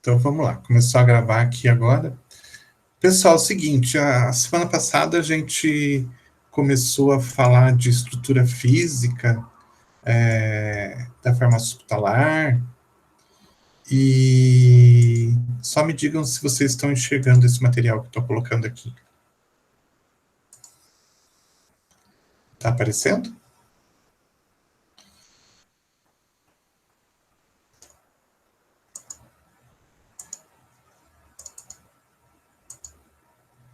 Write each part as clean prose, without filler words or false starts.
Então vamos lá, começou a gravar aqui agora. Pessoal, é o seguinte, a semana passada a gente começou a falar de estrutura física da farmácia hospitalar, e só me digam se vocês estão enxergando esse material que eu estou colocando aqui. Está aparecendo?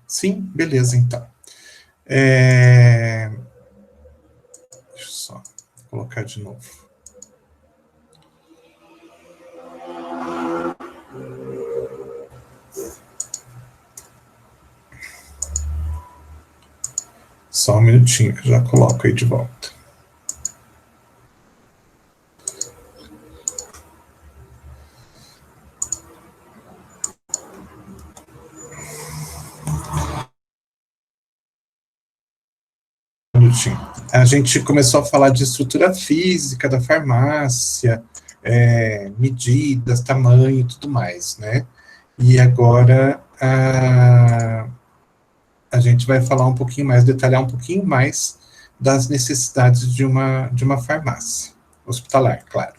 Sim? Beleza, então. Deixa eu só colocar de novo. Só um minutinho que eu já coloco aí de volta. A gente começou a falar de estrutura física da farmácia, medidas, tamanho e tudo mais, né? E agora a gente vai falar um pouquinho mais, detalhar um pouquinho mais das necessidades de uma farmácia hospitalar, claro.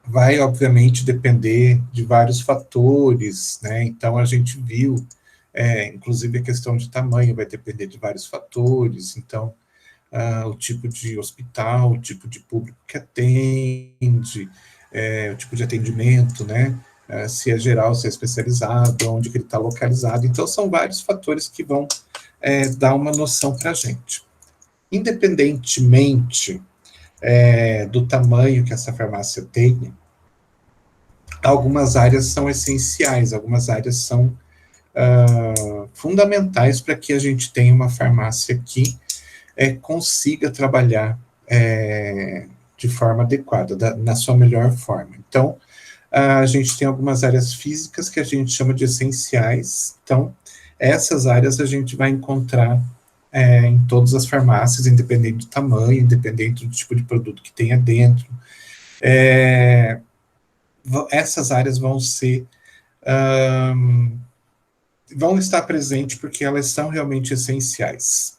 Vai, obviamente, depender de vários fatores, né? Então, a gente viu, inclusive, a questão de tamanho vai depender de vários fatores. Então, o tipo de hospital, o tipo de público que atende, o tipo de atendimento, né? Se é geral, se é especializado, onde que ele está localizado. Então, são vários fatores que vão dar uma noção para a gente. Independentemente do tamanho que essa farmácia tenha, algumas áreas são essenciais, algumas áreas são fundamentais para que a gente tenha uma farmácia que consiga trabalhar de forma adequada, na sua melhor forma. Então, a gente tem algumas áreas físicas que a gente chama de essenciais. Então, essas áreas a gente vai encontrar em todas as farmácias, independente do tamanho, independente do tipo de produto que tenha dentro. Essas áreas vão ser vão estar presentes porque elas são realmente essenciais.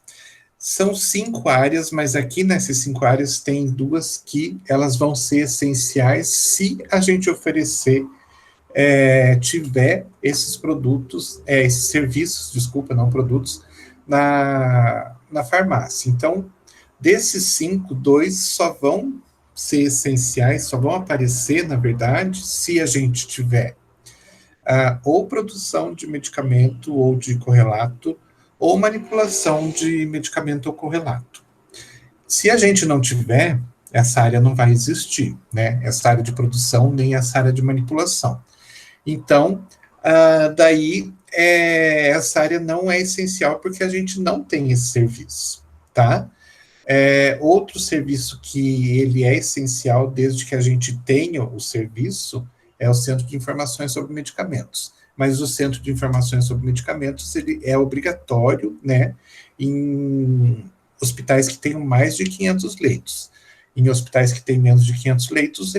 São 5 áreas, mas aqui nessas 5 áreas tem 2 que elas vão ser essenciais se a gente oferecer, tiver esses produtos, esses serviços, desculpa, não produtos, na farmácia. Então, desses 5, 2 só vão ser essenciais, só vão aparecer, na verdade, se a gente tiver ou produção de medicamento ou de correlato, ou manipulação de medicamento ou correlato. Se a gente não tiver, essa área não vai existir, né? Essa área de produção, nem essa área de manipulação. Então, daí, essa área não é essencial porque a gente não tem esse serviço, tá? Outro serviço que ele é essencial desde que a gente tenha o serviço é o Centro de Informações sobre Medicamentos. Mas o Centro de Informações sobre Medicamentos ele é obrigatório, né, em hospitais que tenham mais de 500 leitos. Em hospitais que têm menos de 500 leitos,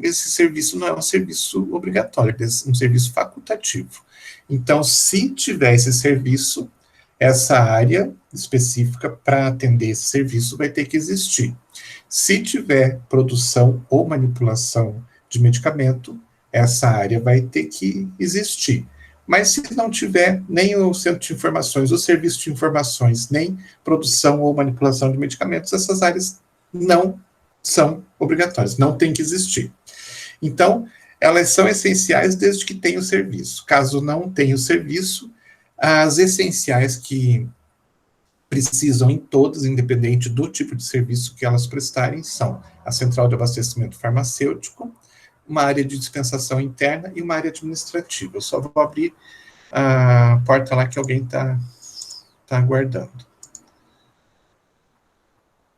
esse serviço não é um serviço obrigatório, é um serviço facultativo. Então, se tiver esse serviço, essa área específica para atender esse serviço vai ter que existir. Se tiver produção ou manipulação de medicamento, essa área vai ter que existir. Mas se não tiver nem o centro de informações, o serviço de informações, nem produção ou manipulação de medicamentos, essas áreas não são obrigatórias, não tem que existir. Então, elas são essenciais desde que tenha o serviço. Caso não tenha o serviço, as essenciais que precisam em todas, independente do tipo de serviço que elas prestarem, são a central de abastecimento farmacêutico, uma área de dispensação interna e uma área administrativa. Eu só vou abrir a porta lá que alguém está aguardando.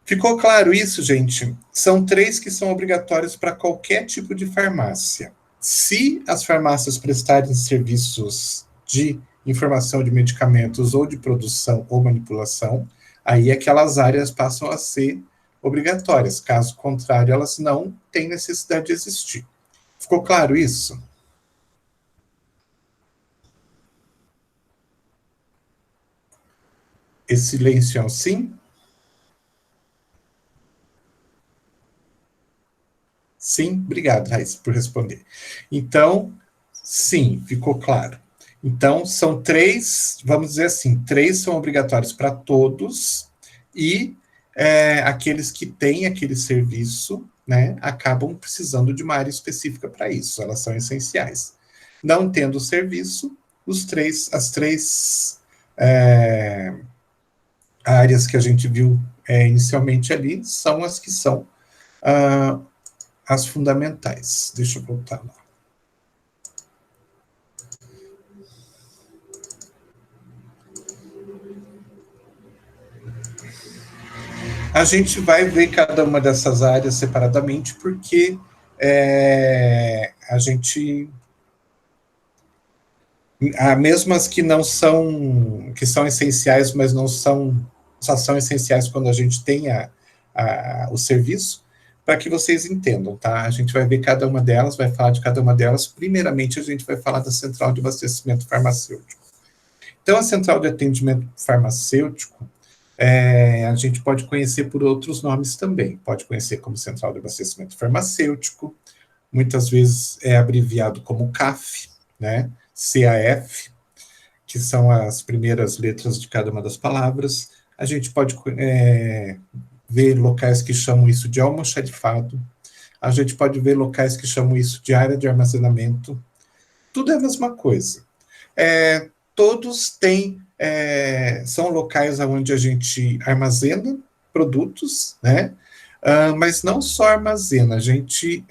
Ficou claro isso, gente? São 3 que são obrigatórios para qualquer tipo de farmácia. Se as farmácias prestarem serviços de informação de medicamentos ou de produção ou manipulação, aí aquelas áreas passam a ser obrigatórias. Caso contrário, elas não têm necessidade de existir. Ficou claro isso? Esse silêncio é um sim? Sim, obrigado, Raíssa, por responder. Então, sim, ficou claro. Então, são três, vamos dizer assim, três são obrigatórios para todos, e aqueles que têm aquele serviço, né, acabam precisando de uma área específica para isso, elas são essenciais. Não tendo o serviço, as três áreas que a gente viu inicialmente ali são as que são ah, as fundamentais. Deixa eu voltar lá. A gente vai ver cada uma dessas áreas separadamente, porque a gente. Mesmo as que não são, que são essenciais, mas não são, só são essenciais quando a gente tem o serviço, para que vocês entendam, tá? A gente vai ver cada uma delas, vai falar de cada uma delas. Primeiramente, a gente vai falar da central de abastecimento farmacêutico. Então, a central de atendimento farmacêutico, a gente pode conhecer por outros nomes também. Pode conhecer como central de abastecimento farmacêutico, muitas vezes é abreviado como CAF, né? CAF, que são as primeiras letras de cada uma das palavras. A gente pode ver locais que chamam isso de almoxarifado. A gente pode ver locais que chamam isso de área de armazenamento. Tudo é a mesma coisa. Todos têm, são locais onde a gente armazena produtos, né? Mas não só armazena, a gente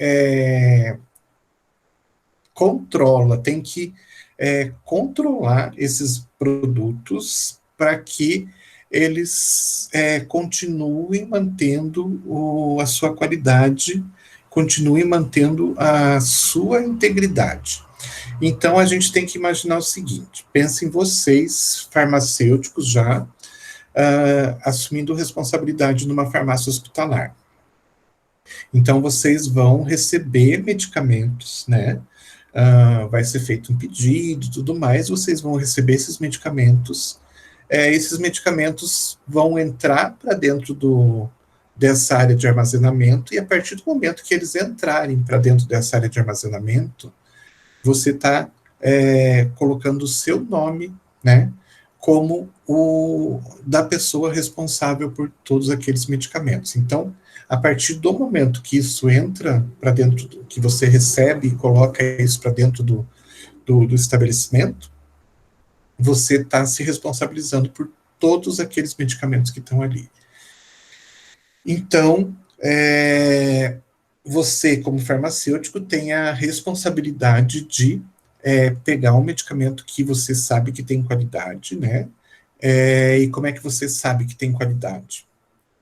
controla, tem que controlar esses produtos para que eles continuem mantendo a sua qualidade, continuem mantendo a sua integridade. Então, a gente tem que imaginar o seguinte: pensem vocês, farmacêuticos, já assumindo responsabilidade numa farmácia hospitalar. Então, vocês vão receber medicamentos, né? Vai ser feito um pedido e tudo mais, vocês vão receber esses medicamentos. Esses medicamentos vão entrar para dentro dessa área de armazenamento, e a partir do momento que eles entrarem para dentro dessa área de armazenamento, você está colocando o seu nome, né, como o da pessoa responsável por todos aqueles medicamentos. Então, a partir do momento que isso entra para dentro, que você recebe e coloca isso para dentro do estabelecimento, você está se responsabilizando por todos aqueles medicamentos que estão ali. Então, você, como farmacêutico, tem a responsabilidade de pegar um medicamento que você sabe que tem qualidade, né? E como é que você sabe que tem qualidade?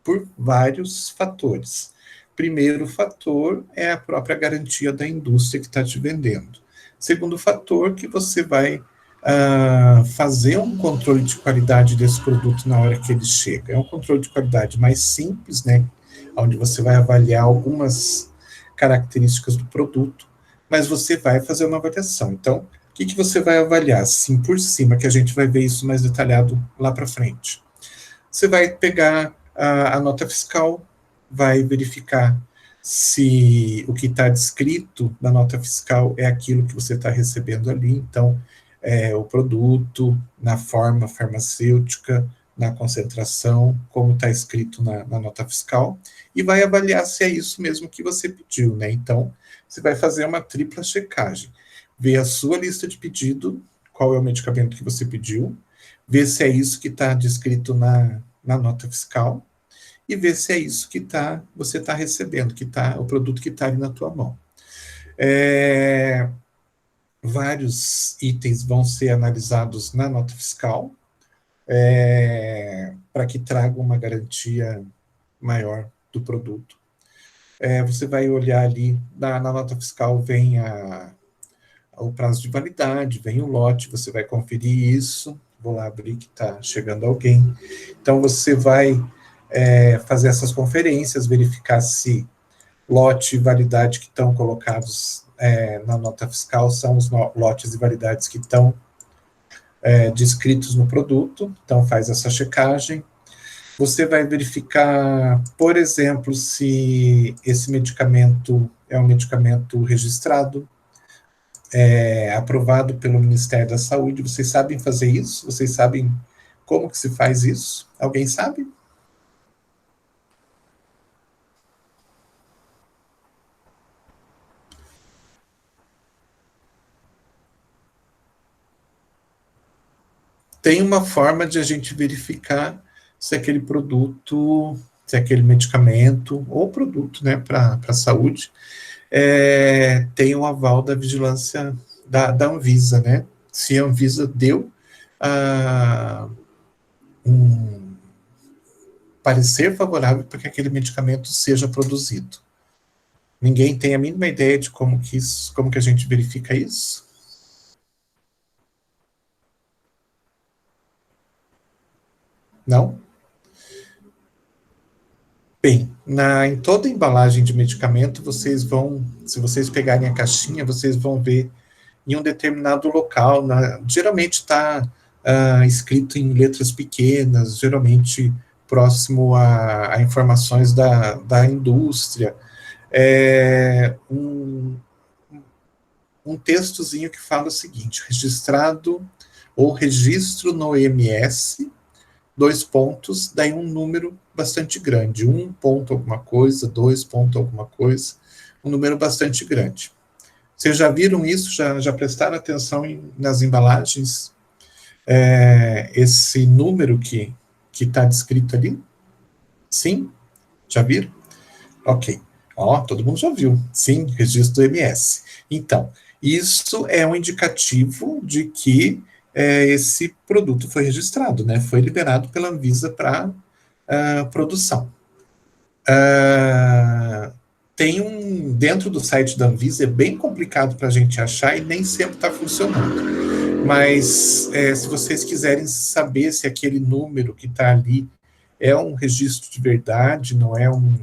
Por vários fatores. Primeiro fator é a própria garantia da indústria que está te vendendo. Segundo fator, que você vai fazer um controle de qualidade desse produto na hora que ele chega. É um controle de qualidade mais simples, né? Onde você vai avaliar algumas características do produto, mas você vai fazer uma avaliação. Então, o que você vai avaliar? Assim, por cima, que a gente vai ver isso mais detalhado lá para frente. Você vai pegar a nota fiscal, vai verificar se o que está descrito na nota fiscal é aquilo que você está recebendo ali. Então, o produto, na forma farmacêutica, na concentração, como está escrito na nota fiscal, e vai avaliar se é isso mesmo que você pediu, né? Então, você vai fazer uma tripla checagem. Ver a sua lista de pedido, qual é o medicamento que você pediu, ver se é isso que está descrito na nota fiscal, e ver se é isso que você está recebendo, o produto que está ali na tua mão. Vários itens vão ser analisados na nota fiscal, para que traga uma garantia maior do produto. Você vai olhar ali, na nota fiscal vem o prazo de validade, vem o lote, você vai conferir isso. Vou lá abrir que está chegando alguém. Então, você vai fazer essas conferências, verificar se lote e validade que estão colocados na nota fiscal são os lotes e validades que estão descritos no produto, então faz essa checagem. Você vai verificar, por exemplo, se esse medicamento é um medicamento registrado, aprovado pelo Ministério da Saúde. Vocês sabem fazer isso? Vocês sabem como que se faz isso? Alguém sabe? Tem uma forma de a gente verificar se aquele produto, se aquele medicamento ou produto, né, para a saúde, tem o aval da vigilância da Anvisa, né? Se a Anvisa deu um parecer favorável para que aquele medicamento seja produzido. Ninguém tem a mínima ideia de como que a gente verifica isso? Não? Bem, em toda embalagem de medicamento, se vocês pegarem a caixinha, vocês vão ver em um determinado local, geralmente está escrito em letras pequenas, geralmente próximo a informações da indústria, um textozinho que fala o seguinte: registrado ou registro no IMS, dois pontos, daí um número bastante grande, um ponto alguma coisa, dois ponto alguma coisa, um número bastante grande. Vocês já viram isso? Já prestaram atenção nas embalagens? Esse número que está descrito ali? Sim? Já viram? Ok. Todo mundo já viu. Sim, registro do MS. Então, isso é um indicativo de que esse produto foi registrado, né? Foi liberado pela Anvisa para produção. Dentro do site da Anvisa, é bem complicado para a gente achar e nem sempre está funcionando. Mas se vocês quiserem saber se aquele número que está ali é um registro de verdade, não é um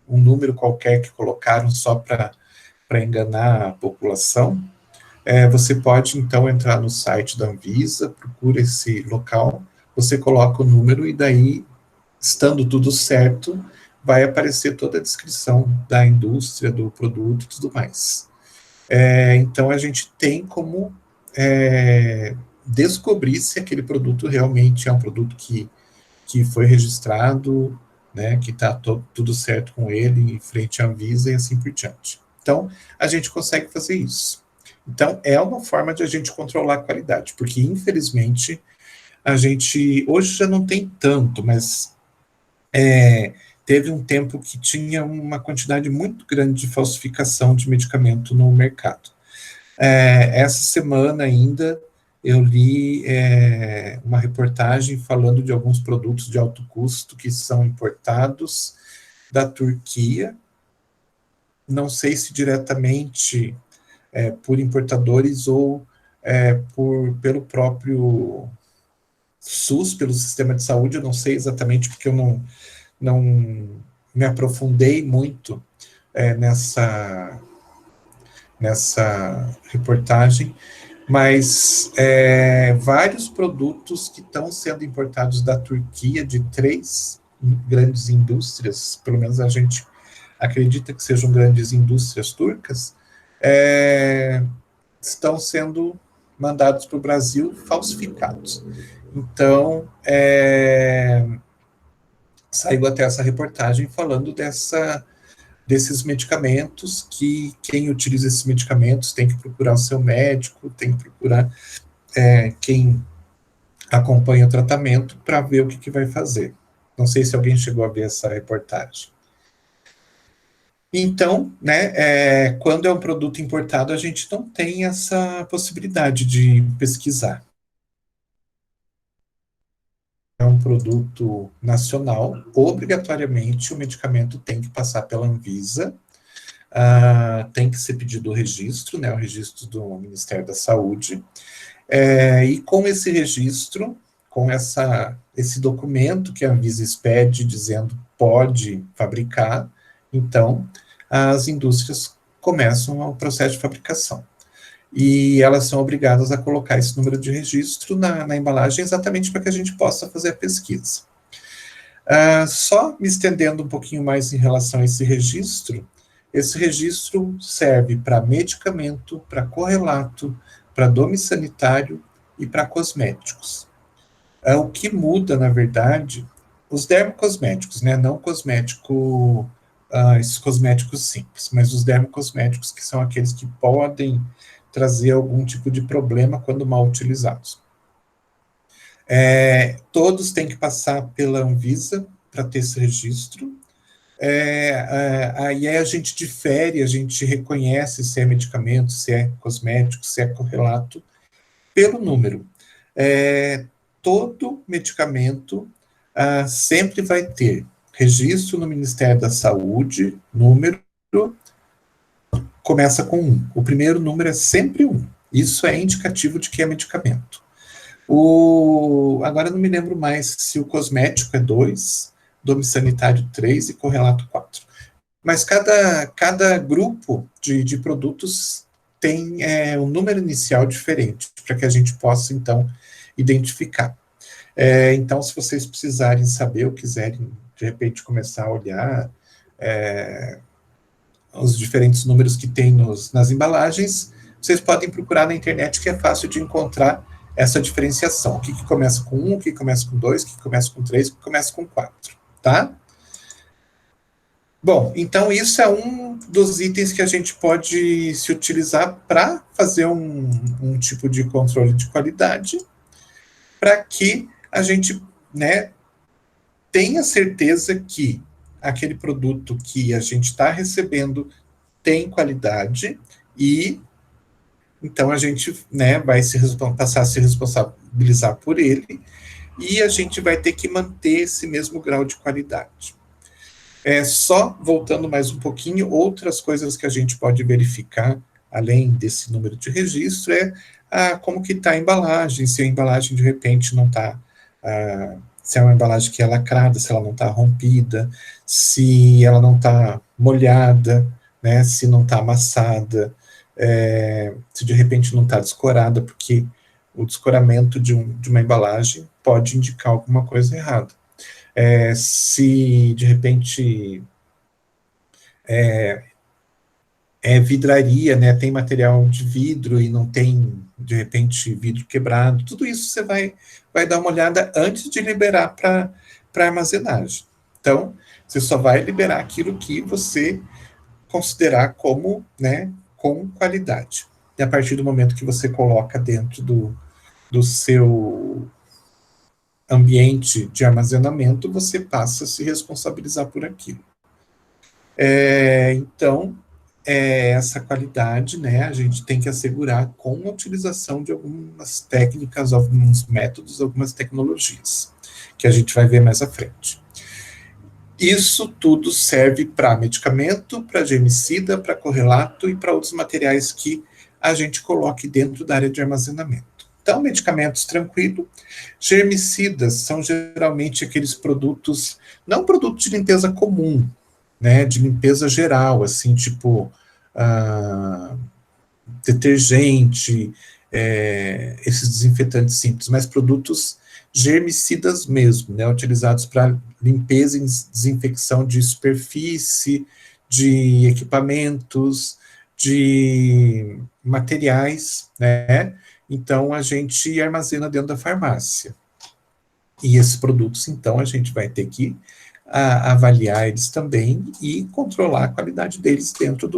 número qualquer que colocaram só para enganar a população, você pode, então, entrar no site da Anvisa, procura esse local, você coloca o número e daí, estando tudo certo, vai aparecer toda a descrição da indústria, do produto e tudo mais. Então, a gente tem como descobrir se aquele produto realmente é um produto que foi registrado, né, que está tudo certo com ele em frente à Anvisa e assim por diante. Então, a gente consegue fazer isso. Então, é uma forma de a gente controlar a qualidade, porque, infelizmente, a gente, hoje já não tem tanto, mas teve um tempo que tinha uma quantidade muito grande de falsificação de medicamento no mercado. Essa semana ainda, eu li uma reportagem falando de alguns produtos de alto custo que são importados da Turquia, não sei se diretamente por importadores ou pelo próprio SUS, pelo sistema de saúde, eu não sei exatamente porque eu não me aprofundei muito nessa reportagem, mas vários produtos que estão sendo importados da Turquia, de 3 grandes indústrias, pelo menos a gente acredita que sejam grandes indústrias turcas, estão sendo mandados para o Brasil falsificados. Então, saiu até essa reportagem falando desses medicamentos, que quem utiliza esses medicamentos tem que procurar o seu médico, tem que procurar quem acompanha o tratamento para ver o que vai fazer. Não sei se alguém chegou a ver essa reportagem. Então, né, quando é um produto importado, a gente não tem essa possibilidade de pesquisar. É um produto nacional, obrigatoriamente o medicamento tem que passar pela Anvisa, tem que ser pedido o registro, né, o registro do Ministério da Saúde, e com esse registro, com esse documento que a Anvisa expede dizendo pode fabricar, então as indústrias começam o processo de fabricação. E elas são obrigadas a colocar esse número de registro na embalagem exatamente para que a gente possa fazer a pesquisa. Só me estendendo um pouquinho mais em relação a esse registro serve para medicamento, para correlato, para dome sanitário e para cosméticos. O que muda, na verdade, os dermocosméticos, né, não esses cosméticos simples, mas os dermocosméticos, que são aqueles que podem trazer algum tipo de problema quando mal utilizados. Todos têm que passar pela Anvisa para ter esse registro. Aí a gente difere, a gente reconhece se é medicamento, se é cosmético, se é correlato, pelo número. Todo medicamento sempre vai ter registro no Ministério da Saúde, número, começa com 1. O primeiro número é sempre 1. Isso é indicativo de que é medicamento. Agora não me lembro mais se o cosmético é 2, dome sanitário 3 e correlato 4. Mas cada grupo de produtos tem um número inicial diferente, para que a gente possa, então, identificar. Então, se vocês precisarem saber ou quiserem, de repente, começar a olhar os diferentes números que tem nas embalagens, vocês podem procurar na internet, que é fácil de encontrar essa diferenciação. O que começa com 1, o que começa com 2, o que começa com 3, o que começa com 4, tá? Bom, então isso é um dos itens que a gente pode se utilizar para fazer um tipo de controle de qualidade, para que a gente, né, tenha certeza que aquele produto que a gente está recebendo tem qualidade e então a gente, né, vai passar a se responsabilizar por ele e a gente vai ter que manter esse mesmo grau de qualidade. Só voltando mais um pouquinho, outras coisas que a gente pode verificar, além desse número de registro, como que está a embalagem, se a embalagem de repente não está, se é uma embalagem que é lacrada, se ela não está rompida, se ela não está molhada, né, se não está amassada, se de repente não está descorada, porque o descoramento de uma embalagem pode indicar alguma coisa errada. Se de repente vidraria, né, tem material de vidro e não tem, de repente, vidro quebrado, tudo isso você vai dar uma olhada antes de liberar para armazenagem. Então, você só vai liberar aquilo que você considerar como, né, com qualidade. E a partir do momento que você coloca dentro do seu ambiente de armazenamento, você passa a se responsabilizar por aquilo. Então, essa qualidade, né, a gente tem que assegurar com a utilização de algumas técnicas, alguns métodos, algumas tecnologias, que a gente vai ver mais à frente. Isso tudo serve para medicamento, para germicida, para correlato e para outros materiais que a gente coloque dentro da área de armazenamento. Então, medicamentos tranquilo. Germicidas são geralmente aqueles produtos, não produto de limpeza comum, né, de limpeza geral, assim, tipo detergente, esses desinfetantes simples, mas produtos germicidas mesmo, né, utilizados para limpeza e desinfecção de superfície, de equipamentos, de materiais, né, então a gente armazena dentro da farmácia. E esses produtos, então, a gente vai ter que avaliar eles também e controlar a qualidade deles dentro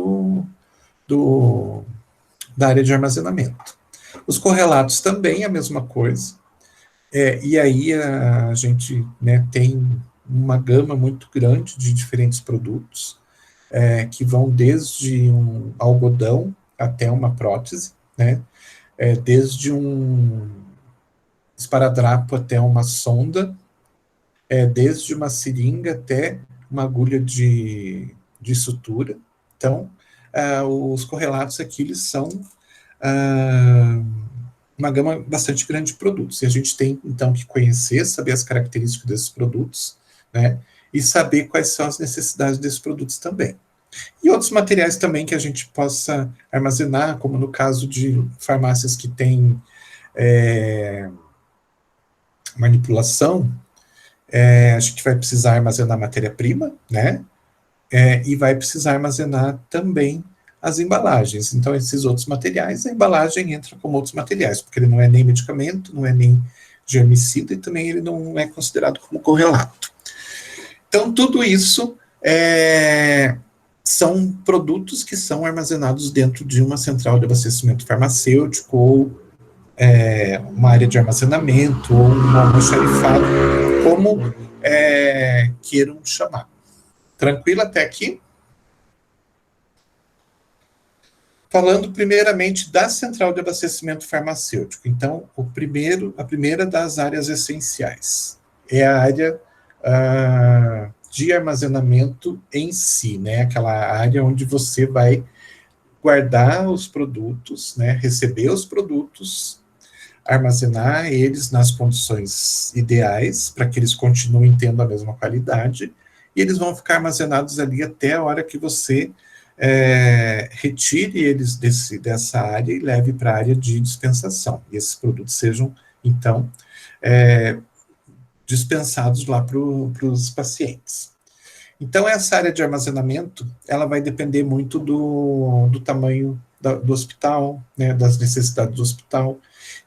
da área de armazenamento. Os correlatos também é a mesma coisa, e aí a gente, né, tem uma gama muito grande de diferentes produtos, que vão desde um algodão até uma prótese, né, desde um esparadrapo até uma sonda, desde uma seringa até uma agulha de sutura. Então, os correlatos aqui, eles são uma gama bastante grande de produtos. E a gente tem, então, que conhecer, saber as características desses produtos, né? E saber quais são as necessidades desses produtos também. E outros materiais também que a gente possa armazenar, como no caso de farmácias que têm manipulação, a gente vai precisar armazenar matéria-prima, né? E vai precisar armazenar também as embalagens. Então, esses outros materiais, a embalagem entra como outros materiais, porque ele não é nem medicamento, não é nem germicida e também ele não é considerado como correlato. Então, tudo isso são produtos que são armazenados dentro de uma central de abastecimento farmacêutico ou uma área de armazenamento ou um almoxarifado, como queiram chamar. Tranquilo até aqui? Falando primeiramente da central de abastecimento farmacêutico. Então, a primeira das áreas essenciais é a área de armazenamento em si, né? Aquela área onde você vai guardar os produtos, né? Receber os produtos, armazenar eles nas condições ideais para que eles continuem tendo a mesma qualidade e eles vão ficar armazenados ali até a hora que você retire eles dessa área e leve para a área de dispensação. E esses produtos sejam, então, dispensados lá para os pacientes. Então, essa área de armazenamento, ela vai depender muito do tamanho do hospital, né, das necessidades do hospital.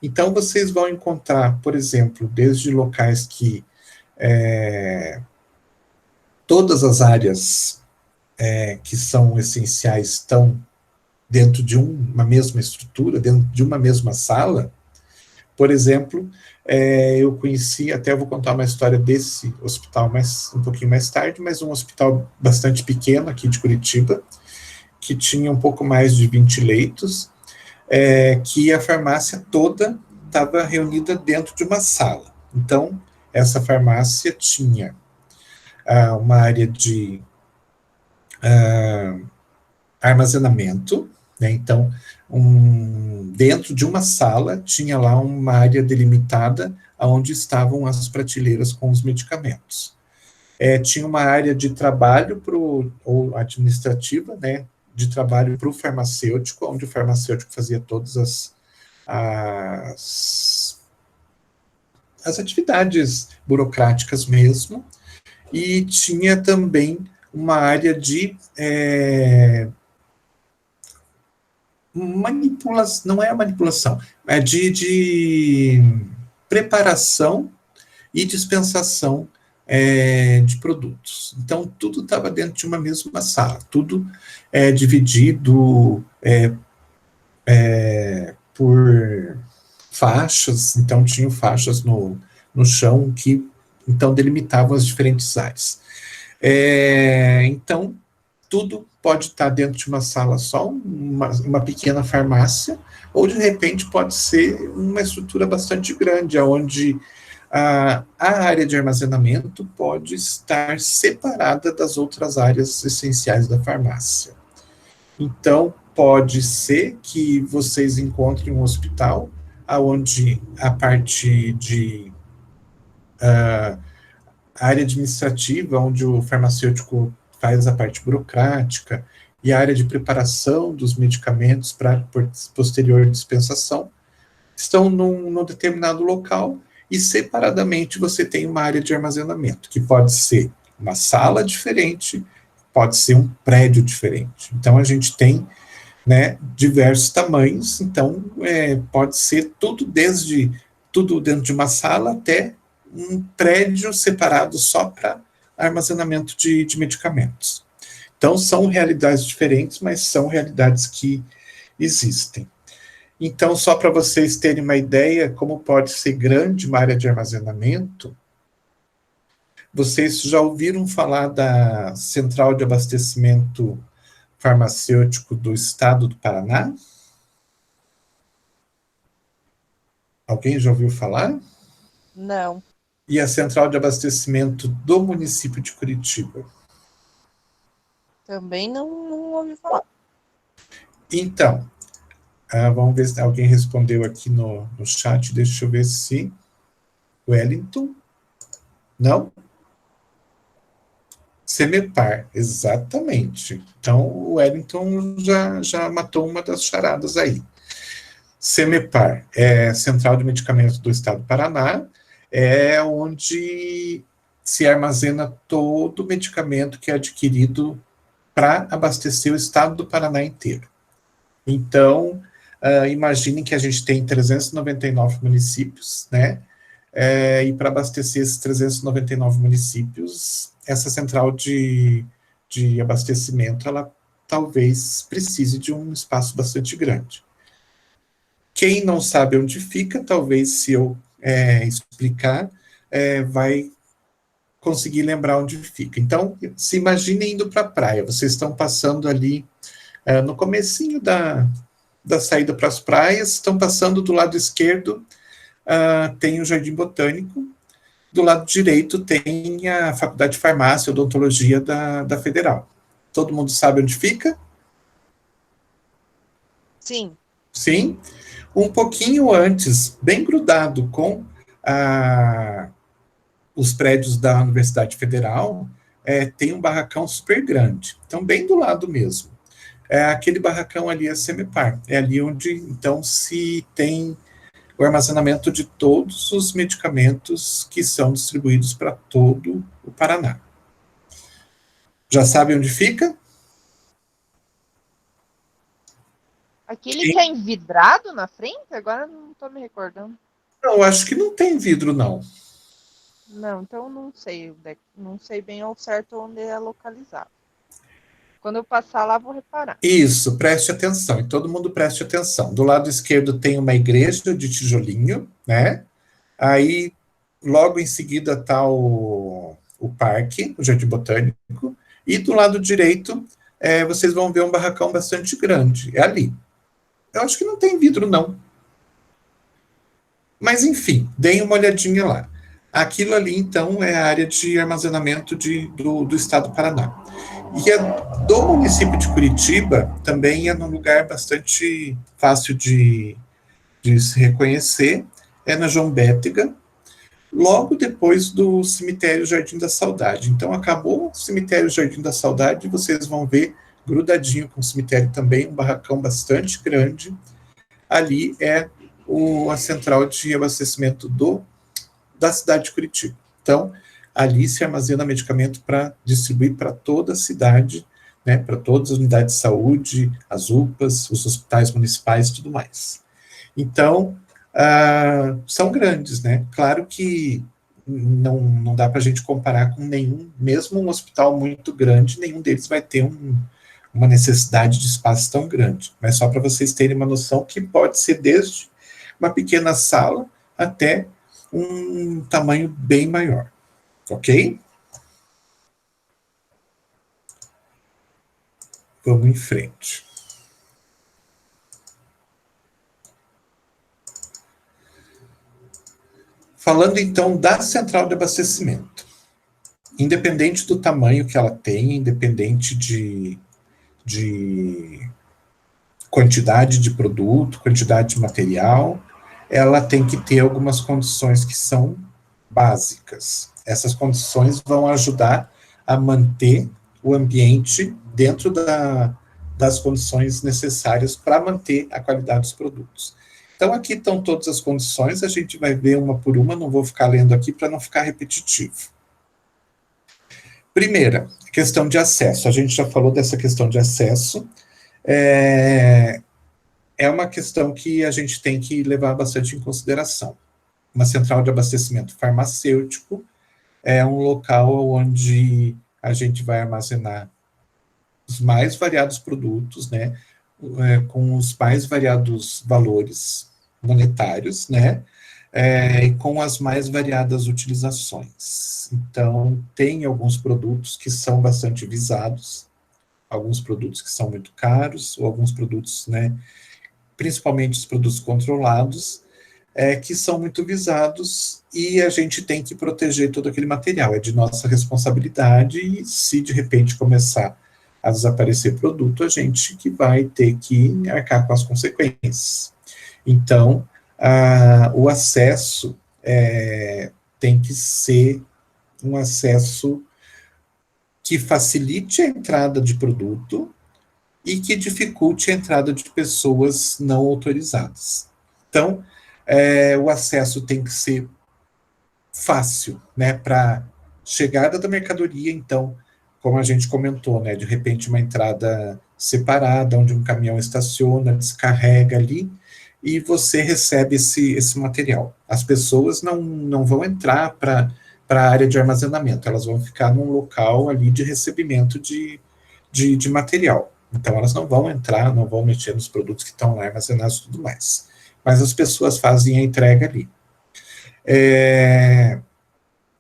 Então, vocês vão encontrar, por exemplo, desde locais que todas as áreas que são essenciais estão dentro de uma mesma estrutura, dentro de uma mesma sala. Por exemplo, eu conheci, até vou contar uma história desse hospital um pouquinho mais tarde, mas um hospital bastante pequeno aqui de Curitiba, que tinha um pouco mais de 20 leitos, que a farmácia toda estava reunida dentro de uma sala. Então, essa farmácia tinha uma área de armazenamento, né? Então, dentro de uma sala, tinha lá uma área delimitada onde estavam as prateleiras com os medicamentos. Tinha uma área de trabalho ou administrativa, né? De trabalho para o farmacêutico, onde o farmacêutico fazia todas as atividades burocráticas mesmo, e tinha também uma área de manipulação, não é a manipulação, é de preparação e dispensação de produtos. Então, tudo estava dentro de uma mesma sala, tudo dividido por faixas, então tinham faixas no chão que então delimitavam as diferentes áreas. Então, tudo pode estar dentro de uma sala só, uma pequena farmácia, ou de repente pode ser uma estrutura bastante grande, onde a área de armazenamento pode estar separada das outras áreas essenciais da farmácia. Então, pode ser que vocês encontrem um hospital onde a parte de área administrativa, onde o farmacêutico faz a parte burocrática, e a área de preparação dos medicamentos para posterior dispensação, estão num determinado local, e separadamente você tem uma área de armazenamento, que pode ser uma sala diferente, pode ser um prédio diferente. Então, a gente tem, né, diversos tamanhos, então pode ser tudo dentro de uma sala até um prédio separado só para armazenamento de medicamentos. Então, são realidades diferentes, mas são realidades que existem. Então, só para vocês terem uma ideia como pode ser grande uma área de armazenamento, vocês já ouviram falar da Central de Abastecimento Farmacêutico do Estado do Paraná? Alguém já ouviu falar? Não. E a Central de Abastecimento do município de Curitiba? Também não ouvi falar. Então, Vamos ver se alguém respondeu aqui no chat. Deixa eu ver se... Wellington? Não? Semepar, exatamente. Então, o Wellington já matou uma das charadas aí. Semepar é Central de Medicamentos do Estado do Paraná, é onde se armazena todo o medicamento que é adquirido para abastecer o Estado do Paraná inteiro. Então, imaginem que a gente tem 399 municípios, né? E para abastecer esses 399 municípios, essa central de abastecimento, ela talvez precise de um espaço bastante grande. Quem não sabe onde fica, talvez se eu explicar, vai conseguir lembrar onde fica. Então, se imaginem indo para a praia, vocês estão passando ali no comecinho da saída para as praias, estão passando do lado esquerdo, tem o Jardim Botânico, do lado direito tem a Faculdade de Farmácia e Odontologia da Federal. Todo mundo sabe onde fica? Sim. Sim. Um pouquinho antes, bem grudado com os prédios da Universidade Federal, tem um barracão super grande. Então, bem do lado mesmo. Aquele barracão ali é Semepar. É ali onde, então, se tem o armazenamento de todos os medicamentos que são distribuídos para todo o Paraná. Já sabe onde fica? Aquele que é envidrado na frente? Agora não estou me recordando. Não, acho que não tem vidro, não. Não, então não sei. Não sei bem ao certo onde é localizado. Quando eu passar lá, vou reparar. Isso, preste atenção, e todo mundo preste atenção. Do lado esquerdo tem uma igreja de tijolinho, né? Aí, logo em seguida está o parque, o Jardim Botânico, e do lado direito, vocês vão ver um barracão bastante grande, é ali. Eu acho que não tem vidro, não. Mas, enfim, deem uma olhadinha lá. Aquilo ali, então, é a área de armazenamento do Estado do Paraná. E a do município de Curitiba também é num lugar bastante fácil de se reconhecer, é na João Bétega, logo depois do cemitério Jardim da Saudade. Então, acabou o cemitério Jardim da Saudade, vocês vão ver, grudadinho com o cemitério também, um barracão bastante grande. Ali é a central de abastecimento da cidade de Curitiba. Então, ali se armazena medicamento para distribuir para toda a cidade, né, para todas as unidades de saúde, as UPAs, os hospitais municipais e tudo mais. Então, são grandes, né? Claro que não dá para a gente comparar com nenhum, mesmo um hospital muito grande, nenhum deles vai ter uma necessidade de espaço tão grande. Mas só para vocês terem uma noção que pode ser desde uma pequena sala até um tamanho bem maior. Ok? Vamos em frente. Falando então da central de abastecimento. Independente do tamanho que ela tem, independente de quantidade de produto, quantidade de material, ela tem que ter algumas condições que são básicas. Essas condições vão ajudar a manter o ambiente dentro das condições necessárias para manter a qualidade dos produtos. Então, aqui estão todas as condições, a gente vai ver uma por uma, não vou ficar lendo aqui para não ficar repetitivo. Primeira, questão de acesso. A gente já falou dessa questão de acesso. É uma questão que a gente tem que levar bastante em consideração. Uma central de abastecimento farmacêutico é um local onde a gente vai armazenar os mais variados produtos, né, com os mais variados valores monetários, né, e com as mais variadas utilizações. Então, tem alguns produtos que são bastante visados, alguns produtos que são muito caros, ou alguns produtos, né, principalmente os produtos controlados, que são muito visados e a gente tem que proteger todo aquele material. É de nossa responsabilidade e se de repente começar a desaparecer produto, a gente que vai ter que arcar com as consequências. Então, o acesso tem que ser um acesso que facilite a entrada de produto e que dificulte a entrada de pessoas não autorizadas. Então, o acesso tem que ser fácil, né, para chegada da mercadoria. Então, como a gente comentou, né, de repente uma entrada separada, onde um caminhão estaciona, descarrega ali, e você recebe esse material. As pessoas não vão entrar para a área de armazenamento, elas vão ficar num local ali de recebimento de material. Então, elas não vão entrar, não vão mexer nos produtos que estão lá armazenados e tudo mais. Mas as pessoas fazem a entrega ali.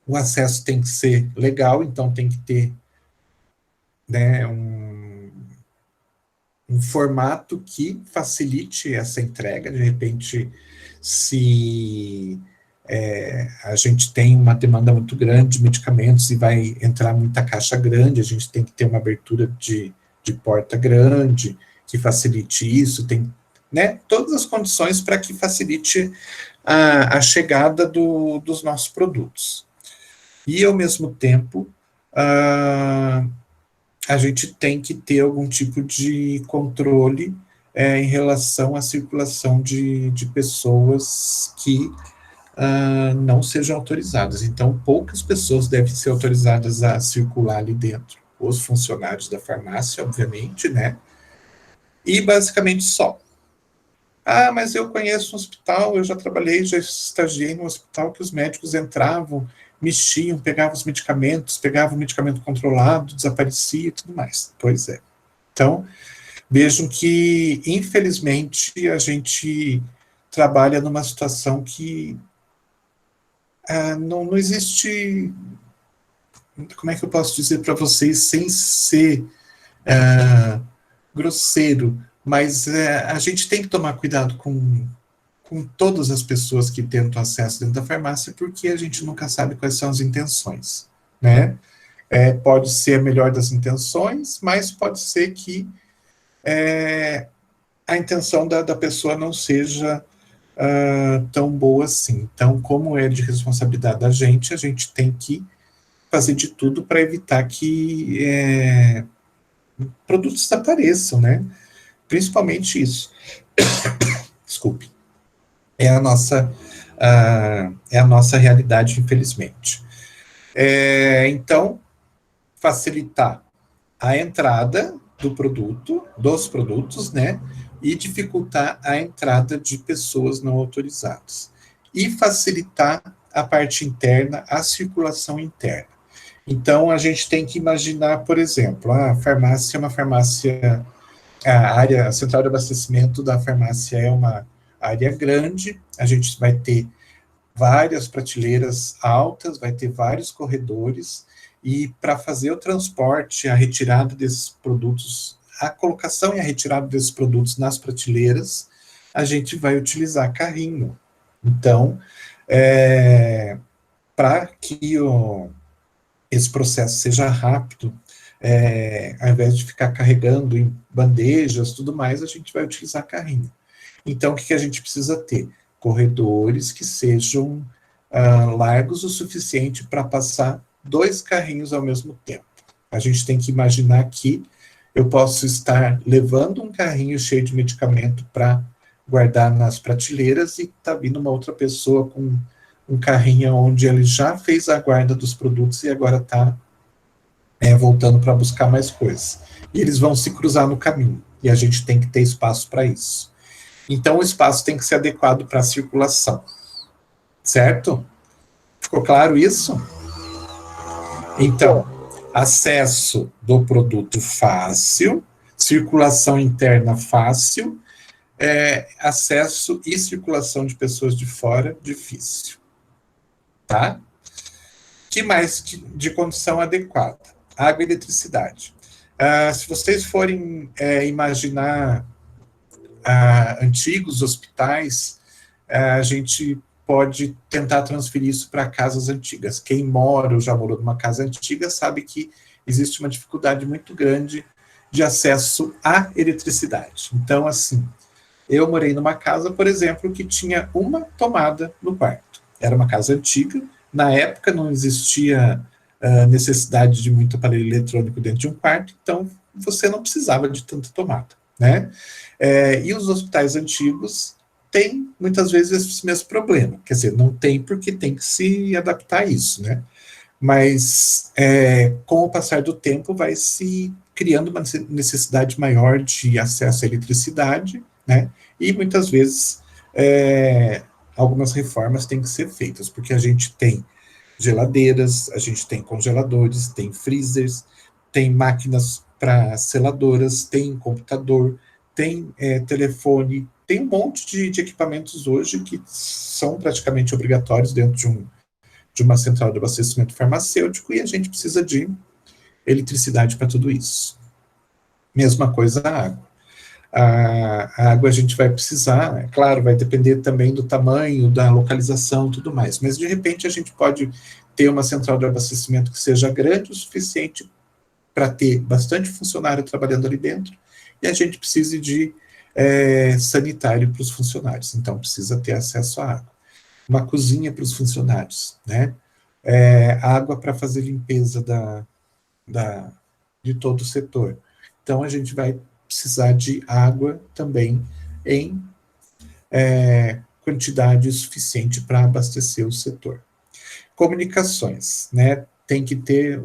O acesso tem que ser legal, então tem que ter, né, um formato que facilite essa entrega. De repente, se a gente tem uma demanda muito grande de medicamentos e vai entrar muita caixa grande, a gente tem que ter uma abertura de porta grande, que facilite isso, tem, né, todas as condições para que facilite a chegada dos nossos produtos. E, ao mesmo tempo, a gente tem que ter algum tipo de controle em relação à circulação de pessoas que não sejam autorizadas. Então, poucas pessoas devem ser autorizadas a circular ali dentro. Os funcionários da farmácia, obviamente, né? E basicamente só. Mas eu conheço um hospital, eu já trabalhei, já estagiei no hospital que os médicos entravam, mexiam, pegavam os medicamentos, pegavam o medicamento controlado, desaparecia e tudo mais. Pois é. Então, vejam que, infelizmente, a gente trabalha numa situação que não existe, como é que eu posso dizer para vocês, sem ser grosseiro, mas a gente tem que tomar cuidado com todas as pessoas que tentam acesso dentro da farmácia, porque a gente nunca sabe quais são as intenções, né? Pode ser a melhor das intenções, mas pode ser que a intenção da pessoa não seja tão boa assim. Então, como é de responsabilidade da gente, a gente tem que fazer de tudo para evitar que produtos desapareçam, né? Principalmente isso. Desculpe. É a nossa realidade, infelizmente. Então, facilitar a entrada dos produtos, né, e dificultar a entrada de pessoas não autorizadas. E facilitar a parte interna, a circulação interna. Então, a gente tem que imaginar, por exemplo, a farmácia é uma farmácia, a central de abastecimento da farmácia é uma área grande, a gente vai ter várias prateleiras altas, vai ter vários corredores, e para fazer o transporte, a retirada desses produtos, a colocação e a retirada desses produtos nas prateleiras, a gente vai utilizar carrinho. Então, para que esse processo seja rápido, ao invés de ficar carregando em bandejas, tudo mais, a gente vai utilizar carrinho. Então, o que a gente precisa ter? Corredores que sejam largos o suficiente para passar 2 carrinhos ao mesmo tempo. A gente tem que imaginar que eu posso estar levando um carrinho cheio de medicamento para guardar nas prateleiras e está vindo uma outra pessoa com um carrinho onde ele já fez a guarda dos produtos e agora está voltando para buscar mais coisas. E eles vão se cruzar no caminho, e a gente tem que ter espaço para isso. Então, o espaço tem que ser adequado para a circulação. Certo? Ficou claro isso? Então, acesso do produto fácil, circulação interna fácil, acesso e circulação de pessoas de fora difícil. Tá? Que mais de condição adequada? Água e eletricidade. Se vocês forem imaginar antigos hospitais, a gente pode tentar transferir isso para casas antigas. Quem mora ou já morou numa casa antiga sabe que existe uma dificuldade muito grande de acesso à eletricidade. Então, assim, eu morei numa casa, por exemplo, que tinha uma tomada no quarto. Era uma casa antiga, na época não existia necessidade de muito aparelho eletrônico dentro de um quarto, então você não precisava de tanta tomada, né? E os hospitais antigos têm, muitas vezes, esse mesmo problema. Quer dizer, não tem porque tem que se adaptar a isso, né? Mas, com o passar do tempo, vai se criando uma necessidade maior de acesso à eletricidade, né? E, muitas vezes, algumas reformas têm que ser feitas, porque a gente tem geladeiras, a gente tem congeladores, tem freezers, tem máquinas para seladoras, tem computador, tem telefone, tem um monte de equipamentos hoje que são praticamente obrigatórios dentro de uma central de abastecimento farmacêutico, e a gente precisa de eletricidade para tudo isso. Mesma coisa a água. A água a gente vai precisar, é claro, vai depender também do tamanho, da localização, tudo mais, mas de repente a gente pode ter uma central de abastecimento que seja grande o suficiente para ter bastante funcionário trabalhando ali dentro, e a gente precise de sanitário para os funcionários, então precisa ter acesso à água. Uma cozinha para os funcionários, né? Água para fazer limpeza de todo o setor. Então, a gente vai precisar de água também em quantidade suficiente para abastecer o setor. Comunicações, né? Tem que ter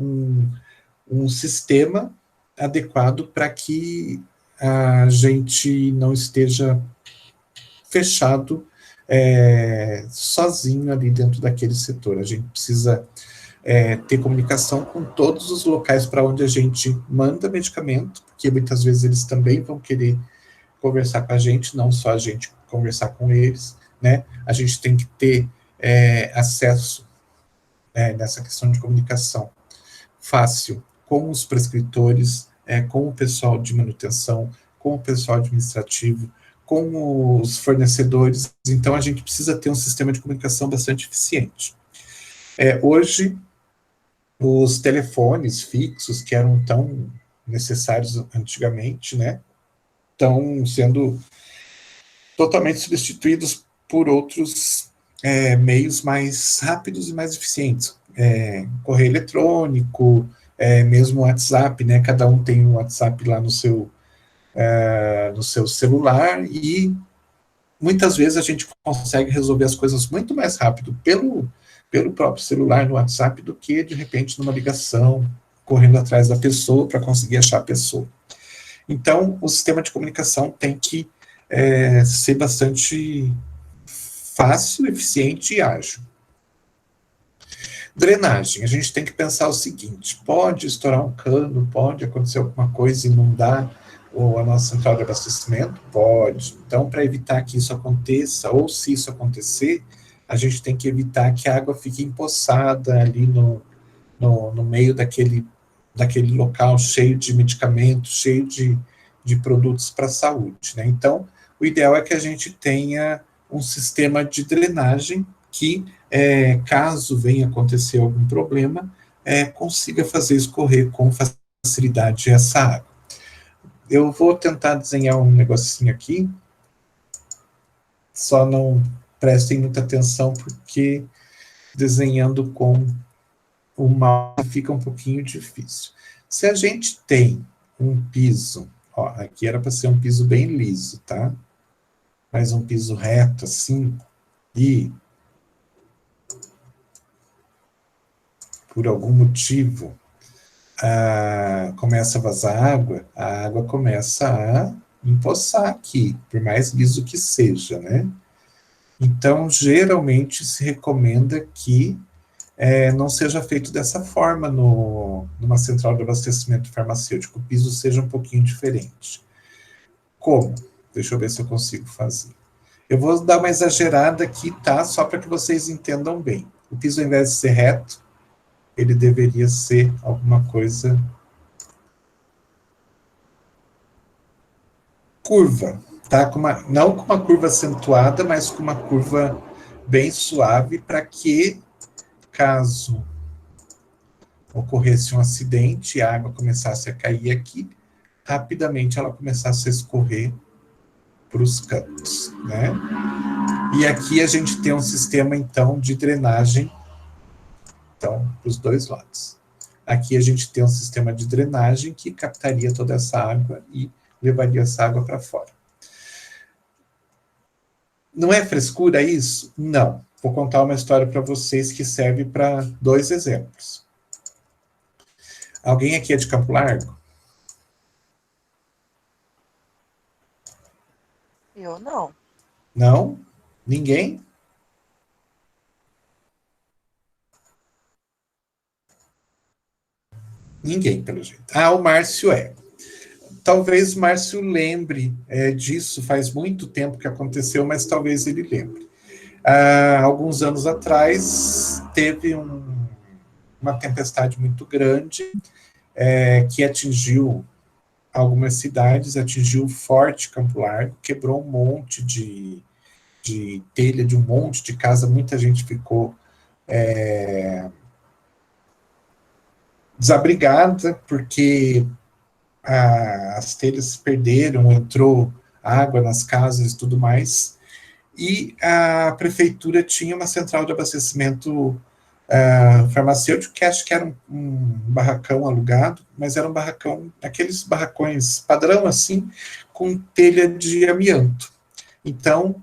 um sistema adequado para que a gente não esteja fechado sozinho ali dentro daquele setor. A gente precisa ter comunicação com todos os locais para onde a gente manda medicamento, porque muitas vezes eles também vão querer conversar com a gente, não só a gente conversar com eles, né? A gente tem que ter acesso nessa questão de comunicação fácil com os prescritores, com o pessoal de manutenção, com o pessoal administrativo, com os fornecedores. Então, a gente precisa ter um sistema de comunicação bastante eficiente. Hoje, os telefones fixos, que eram tão necessários antigamente, né, estão sendo totalmente substituídos por outros meios mais rápidos e mais eficientes. Correio eletrônico, mesmo WhatsApp, né, cada um tem um WhatsApp lá no seu celular, e muitas vezes a gente consegue resolver as coisas muito mais rápido pelo próprio celular no WhatsApp do que, de repente, numa ligação, correndo atrás da pessoa para conseguir achar a pessoa. Então, o sistema de comunicação tem que ser bastante fácil, eficiente e ágil. Drenagem, a gente tem que pensar o seguinte: pode estourar um cano, pode acontecer alguma coisa e inundar a nossa central de abastecimento? Pode. Então, para evitar que isso aconteça, ou se isso acontecer, a gente tem que evitar que a água fique empoçada ali no meio daquele local cheio de medicamentos, cheio de produtos para a saúde, né? Então, o ideal é que a gente tenha um sistema de drenagem que, caso venha acontecer algum problema, consiga fazer escorrer com facilidade essa água. Eu vou tentar desenhar um negocinho aqui, só não prestem muita atenção, porque desenhando com o mouse fica um pouquinho difícil. Se a gente tem um piso, ó, aqui era para ser um piso bem liso, tá? Mas um piso reto assim, e por algum motivo começa a vazar água, a água começa a empoçar aqui, por mais liso que seja, né? Então, geralmente se recomenda que não seja feito dessa forma numa central de abastecimento farmacêutico, o piso seja um pouquinho diferente. Como? Deixa eu ver se eu consigo fazer. Eu vou dar uma exagerada aqui, tá? Só para que vocês entendam bem. O piso, ao invés de ser reto, ele deveria ser alguma coisa curva, tá? Não com uma curva acentuada, mas com uma curva bem suave, para que, caso ocorresse um acidente e a água começasse a cair aqui, rapidamente ela começasse a escorrer para os cantos, né? E aqui a gente tem um sistema, então, de drenagem, então, para os dois lados. Aqui a gente tem um sistema de drenagem que captaria toda essa água e levaria essa água para fora. Não é frescura isso? Não. Vou contar uma história para vocês que serve para 2 exemplos. Alguém aqui é de Campo Largo? Eu não. Não? Ninguém? Ninguém, pelo jeito. Ah, o Márcio é. Talvez o Márcio lembre disso, faz muito tempo que aconteceu, mas talvez ele lembre. Alguns anos atrás, teve uma tempestade muito grande que atingiu algumas cidades, atingiu forte Campo Largo, quebrou um monte de telha de um monte de casa, muita gente ficou desabrigada, porque as telhas se perderam, entrou água nas casas e tudo mais, e a prefeitura tinha uma central de abastecimento farmacêutico, que acho que era um barracão alugado, mas era um barracão, aqueles barracões padrão assim, com telha de amianto. Então,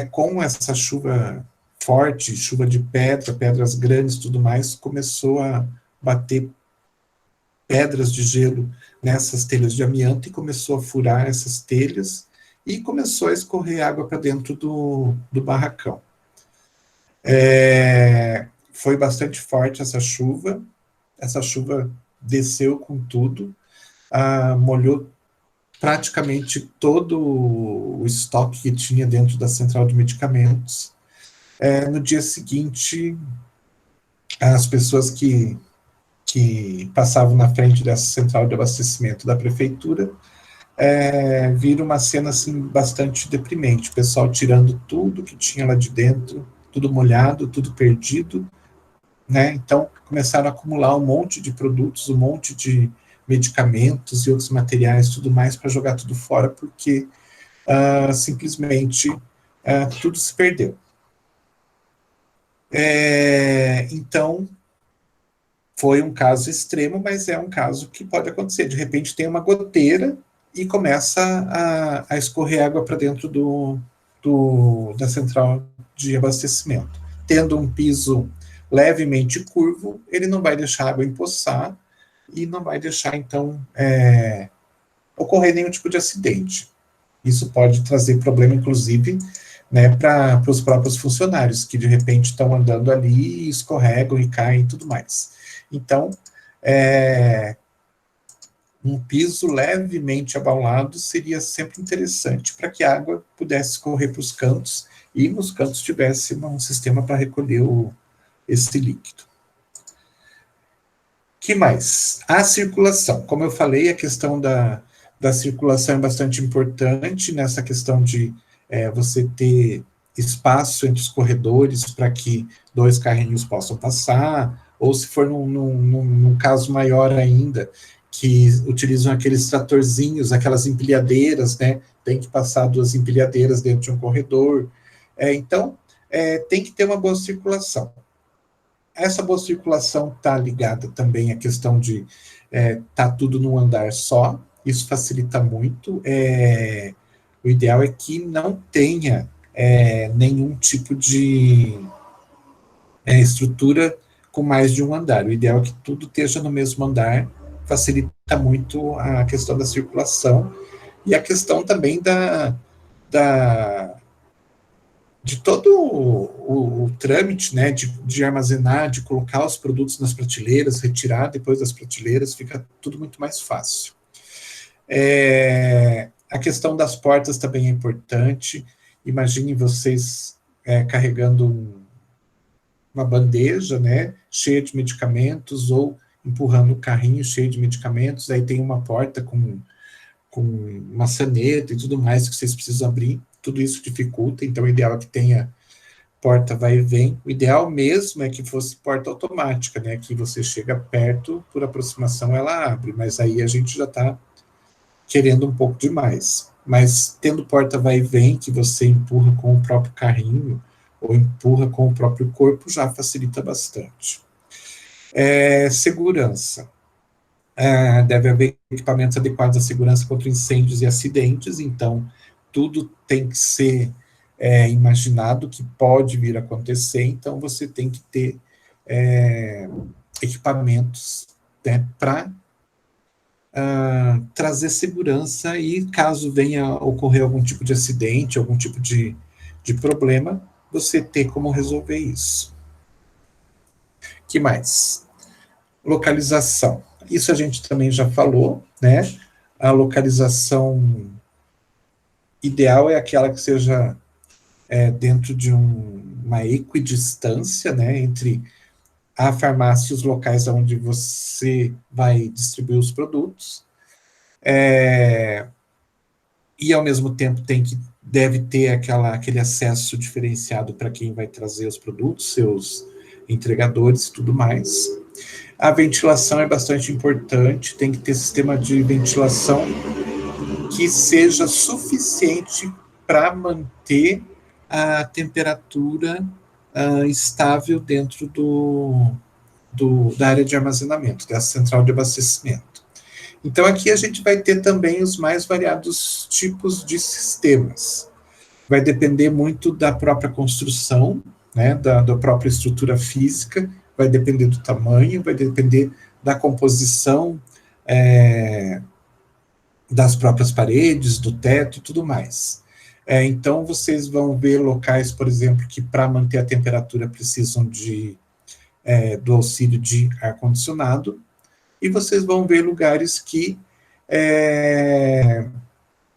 com essa chuva forte, chuva de pedra, pedras grandes e tudo mais, começou a bater pedras de gelo nessas telhas de amianto e começou a furar essas telhas e começou a escorrer água para dentro do barracão. Foi bastante forte essa chuva desceu com tudo, molhou praticamente todo o estoque que tinha dentro da central de medicamentos. No dia seguinte, as pessoas que passavam na frente dessa central de abastecimento da prefeitura viram uma cena assim bastante deprimente, o pessoal tirando tudo que tinha lá de dentro, tudo molhado, tudo perdido, né? Então começaram a acumular um monte de produtos, um monte de medicamentos e outros materiais, tudo mais, para jogar tudo fora, porque simplesmente tudo se perdeu. Então, foi um caso extremo, mas é um caso que pode acontecer. De repente tem uma goteira e começa a escorrer água para dentro da central de abastecimento. Tendo um piso levemente curvo, ele não vai deixar a água empoçar e não vai deixar, então, ocorrer nenhum tipo de acidente. Isso pode trazer problema, inclusive, né, para os próprios funcionários, que de repente estão andando ali, escorregam e caem e tudo mais. Então, um piso levemente abaulado seria sempre interessante para que a água pudesse escorrer para os cantos e nos cantos tivesse um sistema para recolher esse líquido. Que mais? A circulação. Como eu falei, a questão da circulação é bastante importante nessa questão de você ter espaço entre os corredores para que 2 carrinhos possam passar, ou se for num caso maior ainda, que utilizam aqueles tratorzinhos, aquelas empilhadeiras, né? Tem que passar 2 empilhadeiras dentro de um corredor. Então, tem que ter uma boa circulação. Essa boa circulação está ligada também à questão de tá tudo num andar só, isso facilita muito. O ideal é que não tenha nenhum tipo de estrutura com mais de um andar. O ideal é que tudo esteja no mesmo andar, facilita muito a questão da circulação e a questão também de todo o trâmite, né, de armazenar, de colocar os produtos nas prateleiras, retirar depois das prateleiras, fica tudo muito mais fácil. A questão das portas também é importante. Imaginem vocês carregando uma bandeja, né, cheia de medicamentos, ou empurrando um carrinho cheio de medicamentos, aí tem uma porta com maçaneta e tudo mais que vocês precisam abrir, tudo isso dificulta, então o ideal é que tenha porta vai e vem. O ideal mesmo é que fosse porta automática, né, que você chega perto, por aproximação ela abre, mas aí a gente já está querendo um pouco demais. Mas tendo porta vai e vem, que você empurra com o próprio carrinho, ou empurra com o próprio corpo, já facilita bastante. Segurança. Deve haver equipamentos adequados à segurança contra incêndios e acidentes, então tudo tem que ser imaginado que pode vir a acontecer, então você tem que ter equipamentos, né, para trazer segurança e caso venha a ocorrer algum tipo de acidente, algum tipo de problema, você ter como resolver isso. Que mais? Localização. Isso a gente também já falou, né? A localização ideal é aquela que seja dentro de uma equidistância, né, entre a farmácia e os locais onde você vai distribuir os produtos. E ao mesmo tempo deve ter aquele acesso diferenciado para quem vai trazer os produtos, seus entregadores e tudo mais. A ventilação é bastante importante, tem que ter sistema de ventilação que seja suficiente para manter a temperatura estável dentro da área de armazenamento, da central de abastecimento. Então, aqui a gente vai ter também os mais variados tipos de sistemas. Vai depender muito da própria construção, né, da própria estrutura física, vai depender do tamanho, vai depender da composição das próprias paredes, do teto e tudo mais. Então, vocês vão ver locais, por exemplo, que para manter a temperatura precisam do auxílio de ar-condicionado, e vocês vão ver lugares que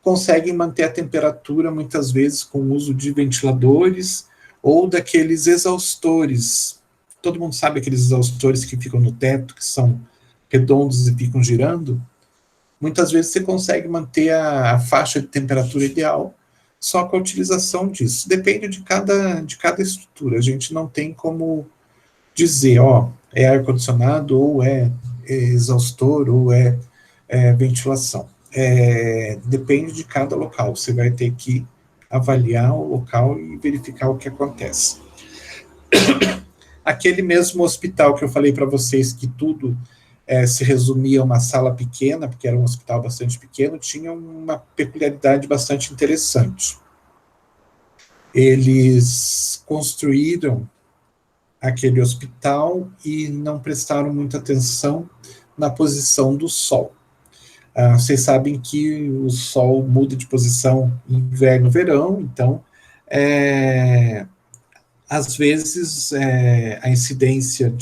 conseguem manter a temperatura, muitas vezes, com o uso de ventiladores ou daqueles exaustores. Todo mundo sabe aqueles exaustores que ficam no teto, que são redondos e ficam girando? Muitas vezes você consegue manter a faixa de temperatura ideal só com a utilização disso. Depende de cada estrutura. A gente não tem como dizer, é ar-condicionado, ou é exaustor, ou é ventilação. Depende de cada local. Você vai ter que avaliar o local e verificar o que acontece. Aquele mesmo hospital que eu falei para vocês que tudo se resumia a uma sala pequena, porque era um hospital bastante pequeno, tinha uma peculiaridade bastante interessante. Eles construíram aquele hospital e não prestaram muita atenção na posição do sol. Vocês sabem que o sol muda de posição em inverno e verão, então, às vezes, a incidência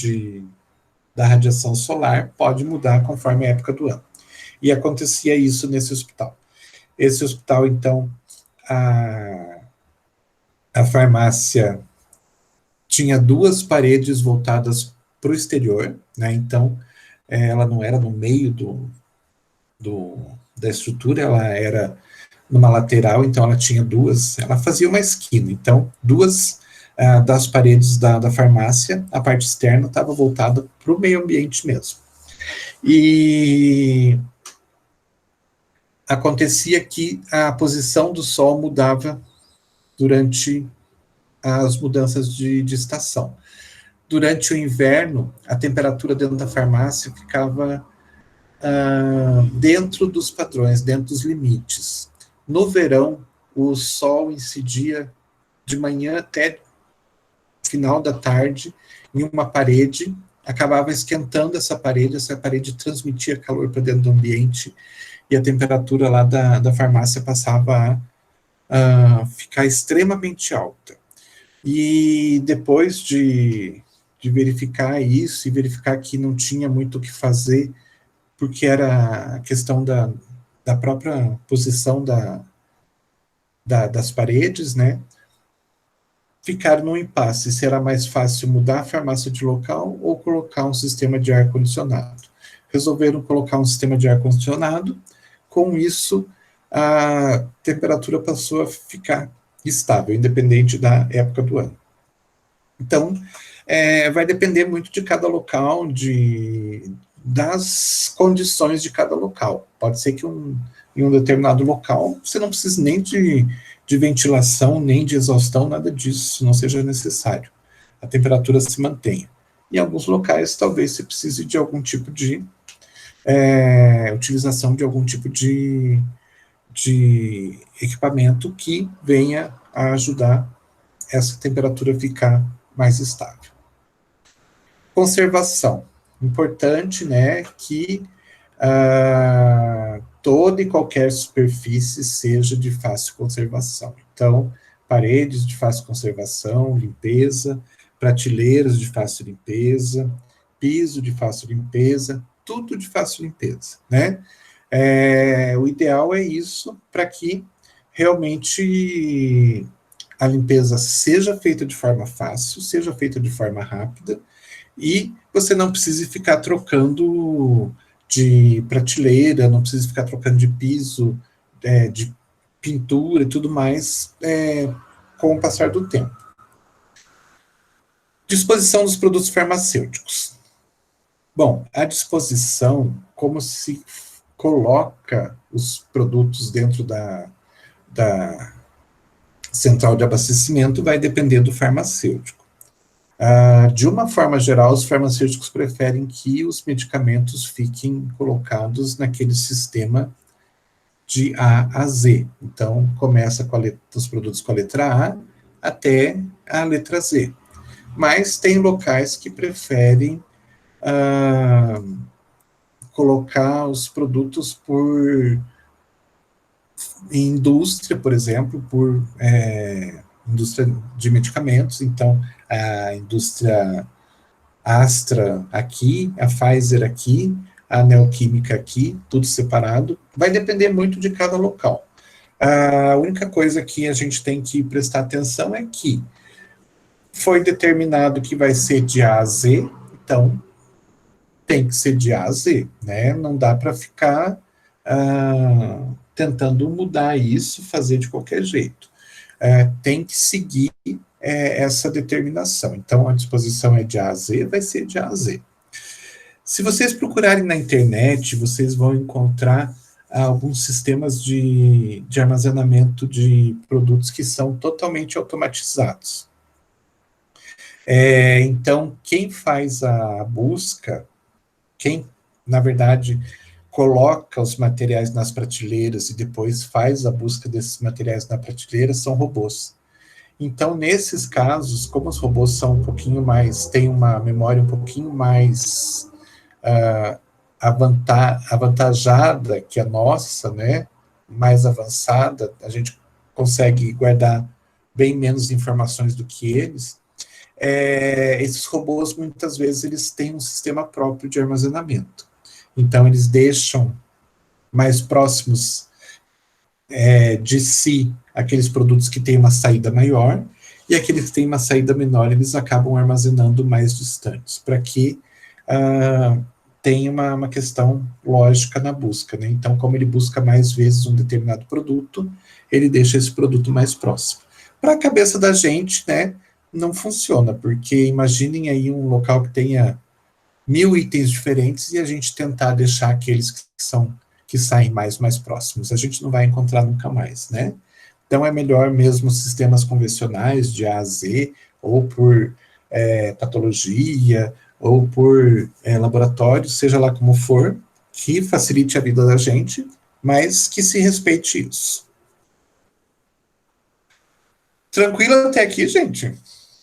da radiação solar pode mudar conforme a época do ano. E acontecia isso nesse hospital. Esse hospital, então, a farmácia tinha 2 paredes voltadas para o exterior, né? Então, ela não era no meio da estrutura, ela era numa lateral, então ela tinha 2, ela fazia uma esquina, então 2 das paredes da farmácia, a parte externa estava voltada para o meio ambiente mesmo. E acontecia que a posição do sol mudava durante as mudanças de estação. Durante o inverno, a temperatura dentro da farmácia ficava dentro dos padrões, dentro dos limites. No verão, o sol incidia de manhã até final da tarde em uma parede, acabava esquentando essa parede transmitia calor para dentro do ambiente, e a temperatura lá da farmácia passava a ficar extremamente alta. E depois de verificar isso, e verificar que não tinha muito o que fazer, porque era a questão da própria posição das paredes, né, ficaram num impasse, será mais fácil mudar a farmácia de local ou colocar um sistema de ar-condicionado. Resolveram colocar um sistema de ar-condicionado, com isso a temperatura passou a ficar estável, independente da época do ano. Então, vai depender muito de cada local, das condições de cada local. Pode ser que em um determinado local, você não precisa nem de ventilação, nem de exaustão, nada disso, não seja necessário. A temperatura se mantenha. Em alguns locais, talvez você precise de algum tipo de utilização de algum tipo de equipamento que venha a ajudar essa temperatura a ficar mais estável. Conservação. Importante, né, que toda e qualquer superfície seja de fácil conservação. Então, paredes de fácil conservação, limpeza, prateleiras de fácil limpeza, piso de fácil limpeza, tudo de fácil limpeza, né? O ideal é isso para que realmente a limpeza seja feita de forma fácil, seja feita de forma rápida, e você não precise ficar trocando de prateleira, não precisa ficar trocando de piso, de pintura e tudo mais, com o passar do tempo. Disposição dos produtos farmacêuticos. Bom, a disposição, como se coloca os produtos dentro da central de abastecimento, vai depender do farmacêutico. De uma forma geral, os farmacêuticos preferem que os medicamentos fiquem colocados naquele sistema de A a Z. Então, começa com os produtos com a letra A até a letra Z. Mas tem locais que preferem colocar os produtos em indústria, por exemplo, por indústria de medicamentos. Então, a indústria Astra aqui, a Pfizer aqui, a Neoquímica aqui, tudo separado. Vai depender muito de cada local. A única coisa que a gente tem que prestar atenção é que foi determinado que vai ser de A a Z, então tem que ser de A a Z, né? Não dá para ficar tentando mudar isso, fazer de qualquer jeito. Tem que seguir essa determinação. Então, a disposição é de A a Z, vai ser de A a Z. Se vocês procurarem na internet, vocês vão encontrar alguns sistemas de armazenamento de produtos que são totalmente automatizados. Então, quem faz a busca, quem, na verdade, coloca os materiais nas prateleiras e depois faz a busca desses materiais na prateleira são robôs. Então, nesses casos, como os robôs são um pouquinho mais, têm uma memória um pouquinho mais avantajada que a nossa, né, mais avançada, a gente consegue guardar bem menos informações do que eles, esses robôs, muitas vezes, eles têm um sistema próprio de armazenamento. Então, eles deixam mais próximos de si aqueles produtos que têm uma saída maior, e aqueles que têm uma saída menor, eles acabam armazenando mais distantes, para que tenha uma questão lógica na busca, né? Então, como ele busca mais vezes um determinado produto, ele deixa esse produto mais próximo. Para a cabeça da gente, né, não funciona, porque imaginem aí um local que tenha 1000 itens diferentes e a gente tentar deixar aqueles que saem mais próximos. A gente não vai encontrar nunca mais, né? Então, é melhor mesmo sistemas convencionais de A a Z, ou por patologia, ou por laboratório, seja lá como for, que facilite a vida da gente, mas que se respeite isso. Tranquilo até aqui, gente?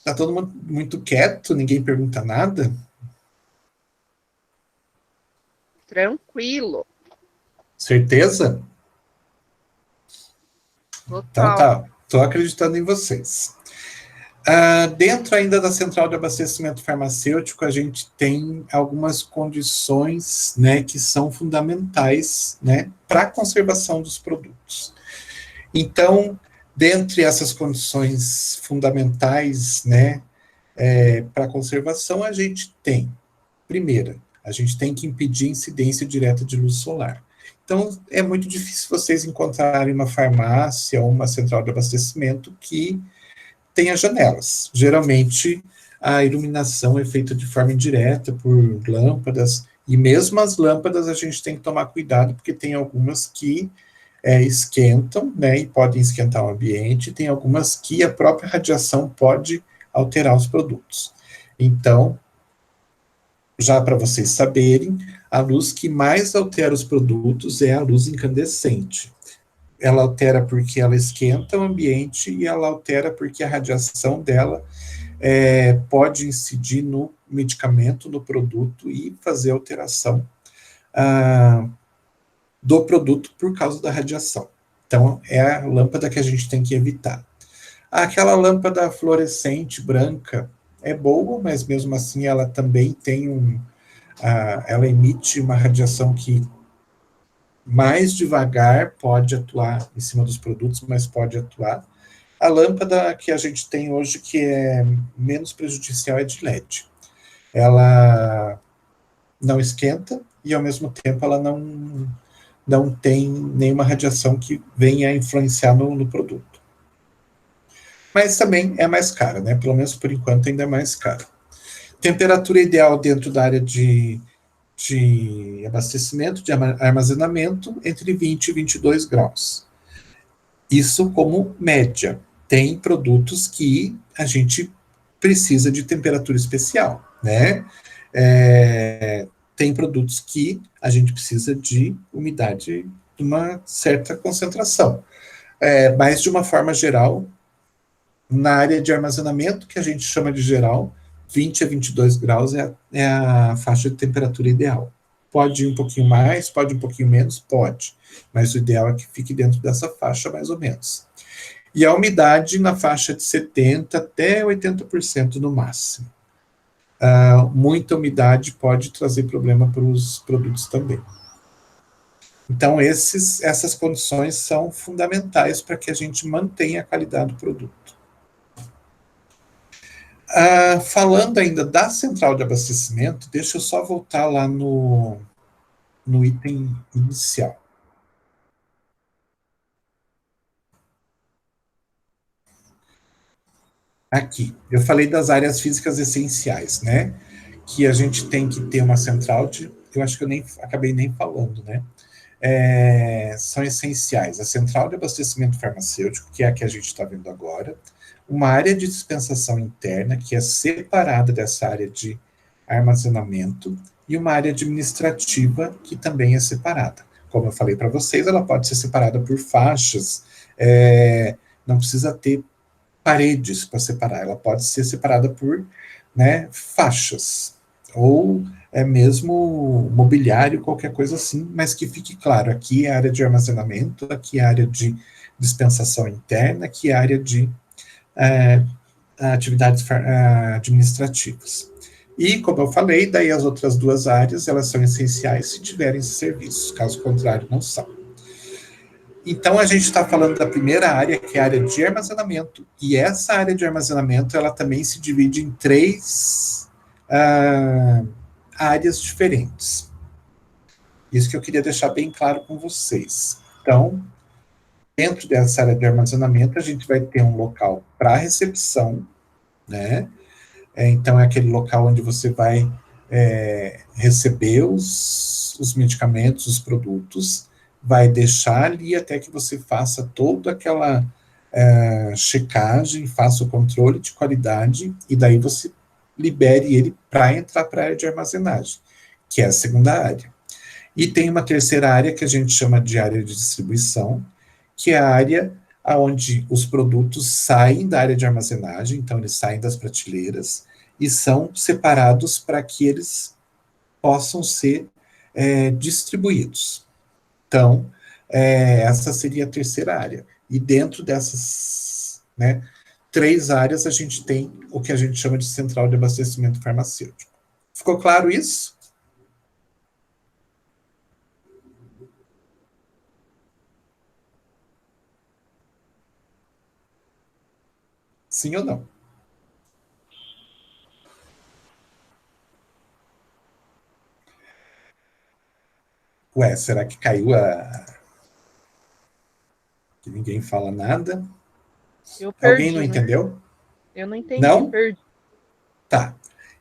Tá todo mundo muito quieto, ninguém pergunta nada? Tranquilo. Certeza? Total. Então tá, tô acreditando em vocês. Dentro ainda da central de abastecimento farmacêutico, a gente tem algumas condições, né, que são fundamentais, né, para a conservação dos produtos. Então, dentre essas condições fundamentais, né, para a conservação, a gente tem, primeira, a gente tem que impedir incidência direta de luz solar. Então, é muito difícil vocês encontrarem uma farmácia ou uma central de abastecimento que tenha janelas. Geralmente, a iluminação é feita de forma indireta por lâmpadas, e mesmo as lâmpadas a gente tem que tomar cuidado, porque tem algumas que esquentam, né, e podem esquentar o ambiente, tem algumas que a própria radiação pode alterar os produtos. Então, já para vocês saberem, a luz que mais altera os produtos é a luz incandescente. Ela altera porque ela esquenta o ambiente e ela altera porque a radiação dela pode incidir no medicamento, no produto e fazer alteração do produto por causa da radiação. Então, é a lâmpada que a gente tem que evitar. Aquela lâmpada fluorescente branca é boa, mas mesmo assim ela também tem ela emite uma radiação que mais devagar pode atuar em cima dos produtos, mas pode atuar. A lâmpada que a gente tem hoje, que é menos prejudicial, é de LED. Ela não esquenta e, ao mesmo tempo, ela não tem nenhuma radiação que venha a influenciar no produto. Mas também é mais cara, né? Pelo menos por enquanto ainda é mais cara. Temperatura ideal dentro da área de abastecimento, de armazenamento, entre 20 e 22 graus. Isso como média. Tem produtos que a gente precisa de temperatura especial, né? Tem produtos que a gente precisa de umidade de uma certa concentração. Mas, de uma forma geral, na área de armazenamento, que a gente chama de geral, 20 a 22 graus é a faixa de temperatura ideal. Pode ir um pouquinho mais, pode ir um pouquinho menos? Pode. Mas o ideal é que fique dentro dessa faixa, mais ou menos. E a umidade na faixa de 70% até 80% no máximo. Muita umidade pode trazer problema para os produtos também. Então, essas condições são fundamentais para que a gente mantenha a qualidade do produto. Falando ainda da central de abastecimento, deixa eu só voltar lá no item inicial. Aqui, eu falei das áreas físicas essenciais, né? Que a gente tem que ter uma central eu acho que eu acabei nem falando, né? São essenciais. A central de abastecimento farmacêutico, que é a que a gente está vendo agora, uma área de dispensação interna, que é separada dessa área de armazenamento, e uma área administrativa, que também é separada. Como eu falei para vocês, ela pode ser separada por faixas, não precisa ter paredes para separar, ela pode ser separada por, né, faixas, ou mesmo mobiliário, qualquer coisa assim, mas que fique claro, aqui é a área de armazenamento, aqui é a área de dispensação interna, aqui é a área de atividades administrativas. E, como eu falei, daí as outras duas áreas, elas são essenciais se tiverem esses serviços, caso contrário, não são. Então, a gente está falando da primeira área, que é a área de armazenamento, e essa área de armazenamento, ela também se divide em 3 áreas diferentes. Isso que eu queria deixar bem claro com vocês. Então, dentro dessa área de armazenamento, a gente vai ter um local para recepção, né? Então, é aquele local onde você vai receber os medicamentos, os produtos, vai deixar ali até que você faça toda aquela checagem, faça o controle de qualidade, e daí você libere ele para entrar para a área de armazenagem, que é a segunda área. E tem uma terceira área que a gente chama de área de distribuição, que é a área onde os produtos saem da área de armazenagem, então eles saem das prateleiras e são separados para que eles possam ser distribuídos. Então, essa seria a terceira área. E dentro dessas 3 áreas, a gente tem o que a gente chama de central de abastecimento farmacêutico. Ficou claro isso? Sim ou não? Ué, será que caiu que ninguém fala nada? Eu Alguém não perdi, né? entendeu? Eu não entendi, Não? perdi. Tá.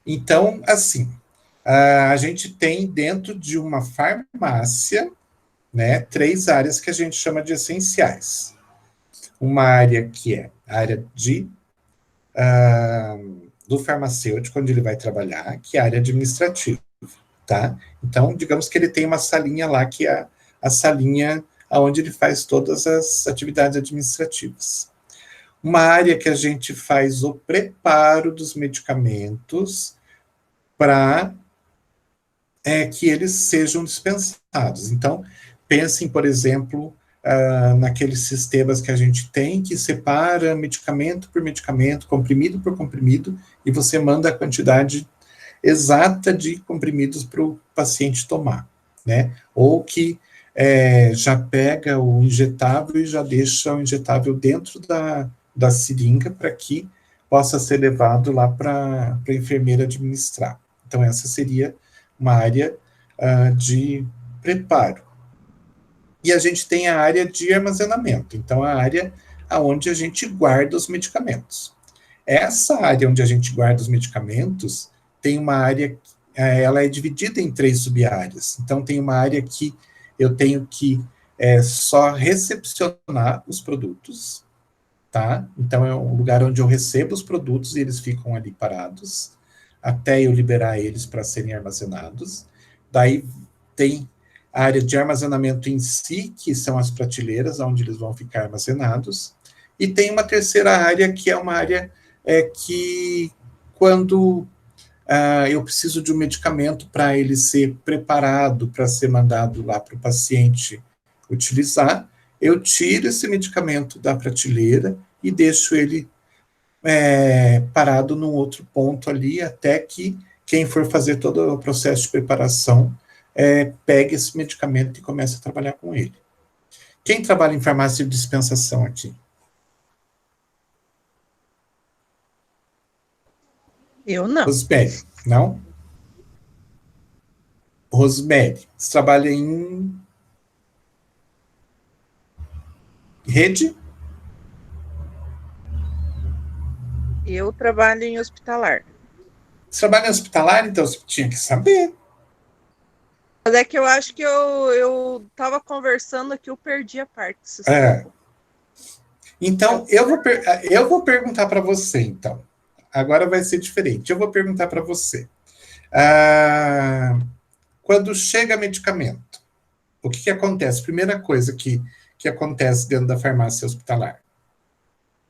Então, assim, a gente tem dentro de uma farmácia, né, 3 áreas que a gente chama de essenciais. Uma área que é a área do farmacêutico, onde ele vai trabalhar, que é a área administrativa, tá? Então, digamos que ele tem uma salinha lá, que é a salinha onde ele faz todas as atividades administrativas. Uma área que a gente faz o preparo dos medicamentos para que eles sejam dispensados. Então, pensem, por exemplo, naqueles sistemas que a gente tem, que separa medicamento por medicamento, comprimido por comprimido, e você manda a quantidade exata de comprimidos para o paciente tomar, né? Ou que já pega o injetável e já deixa o injetável dentro da seringa para que possa ser levado lá para a enfermeira administrar. Então, essa seria uma área de preparo. E a gente tem a área de armazenamento, então a área onde a gente guarda os medicamentos. Essa área onde a gente guarda os medicamentos tem uma área, ela é dividida em 3 sub-áreas. Então tem uma área que eu tenho que só recepcionar os produtos, tá? Então é um lugar onde eu recebo os produtos e eles ficam ali parados, até eu liberar eles para serem armazenados. Daí tem a área de armazenamento em si, que são as prateleiras, onde eles vão ficar armazenados. E tem uma terceira área, que é uma área que, quando eu preciso de um medicamento para ele ser preparado, para ser mandado lá para o paciente utilizar, eu tiro esse medicamento da prateleira e deixo ele parado num outro ponto ali, até que quem for fazer todo o processo de preparação pegue esse medicamento e comece a trabalhar com ele. Quem trabalha em farmácia de dispensação aqui? Eu não. Rosemary, não? Rosemary, você trabalha em rede? Eu trabalho em hospitalar. Você trabalha em hospitalar, então você tinha que saber. Mas é que eu acho que eu tava conversando aqui, eu perdi a parte. Então, eu vou perguntar para você, então. Agora vai ser diferente. Eu vou perguntar para você. Quando chega medicamento, o que acontece? Primeira coisa que acontece dentro da farmácia hospitalar.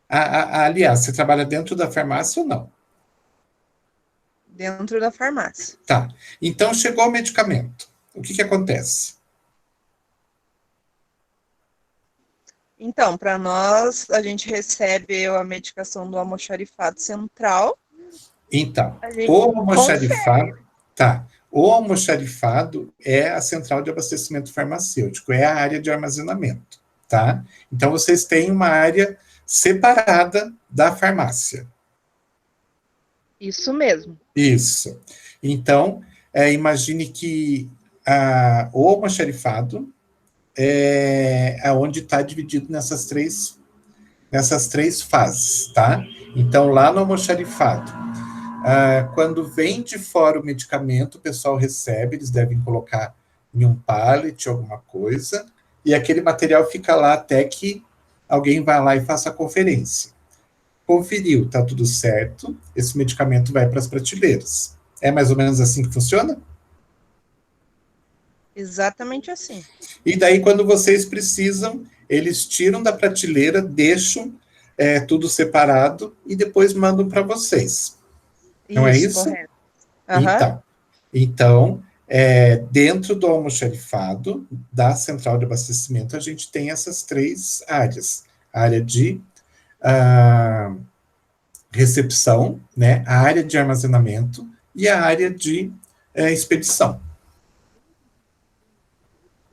Aliás, você trabalha dentro da farmácia ou não? Dentro da farmácia. Tá. Então, chegou o medicamento. O que acontece? Então, para nós, a gente recebe a medicação do almoxarifado central. Então, o almoxarifado... Tá. O almoxarifado é a central de abastecimento farmacêutico, é a área de armazenamento, tá? Então, vocês têm uma área separada da farmácia. Isso mesmo. Isso. Então, imagine que o almoxarifado é onde está dividido nessas três fases, tá? Então, lá no almoxarifado, quando vem de fora o medicamento, o pessoal recebe, eles devem colocar em um pallet, alguma coisa, e aquele material fica lá até que alguém vai lá e faça a conferência. Conferiu, tá tudo certo, esse medicamento vai para as prateleiras. É mais ou menos assim que funciona? Exatamente assim. E daí, quando vocês precisam, eles tiram da prateleira, deixam tudo separado e depois mandam para vocês. Não é isso? Correto. Uhum. Então, dentro do almoxarifado, da central de abastecimento, a gente tem essas 3 áreas. A área de recepção, né, a área de armazenamento e a área de expedição.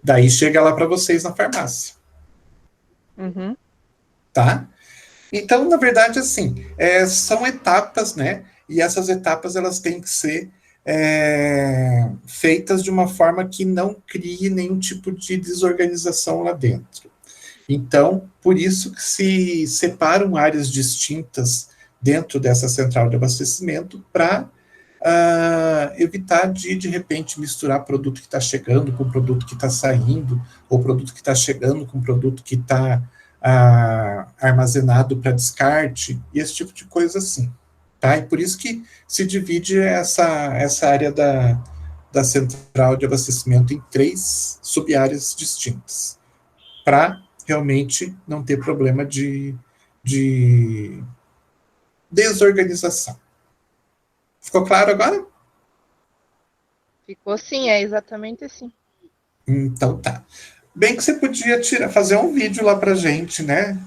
Daí chega lá para vocês na farmácia. Uhum. Tá? Então, na verdade, assim, são etapas, né? E essas etapas, elas têm que ser feitas de uma forma que não crie nenhum tipo de desorganização lá dentro. Então, por isso que se separam áreas distintas dentro dessa central de abastecimento para evitar de repente, misturar produto que está chegando com produto que está saindo, ou produto que está chegando com produto que está armazenado para descarte, e esse tipo de coisa assim. Tá? E por isso que se divide essa área da central de abastecimento em 3 sub-áreas distintas, para realmente não ter problema de desorganização. Ficou claro agora? Ficou sim, é exatamente assim. Então tá. Bem que você podia fazer um vídeo lá pra gente, né?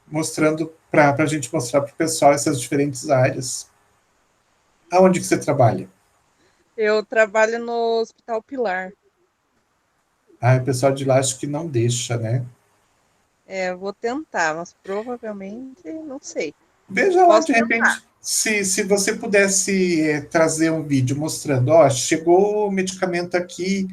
Mostrando, pra gente mostrar pro pessoal essas diferentes áreas. Aonde que você trabalha? Eu trabalho no Hospital Pilar. O pessoal de lá acho que não deixa, né? Vou tentar, mas provavelmente não sei. Veja lá, Posso de tentar. repente, se você pudesse trazer um vídeo mostrando, ó, chegou o medicamento aqui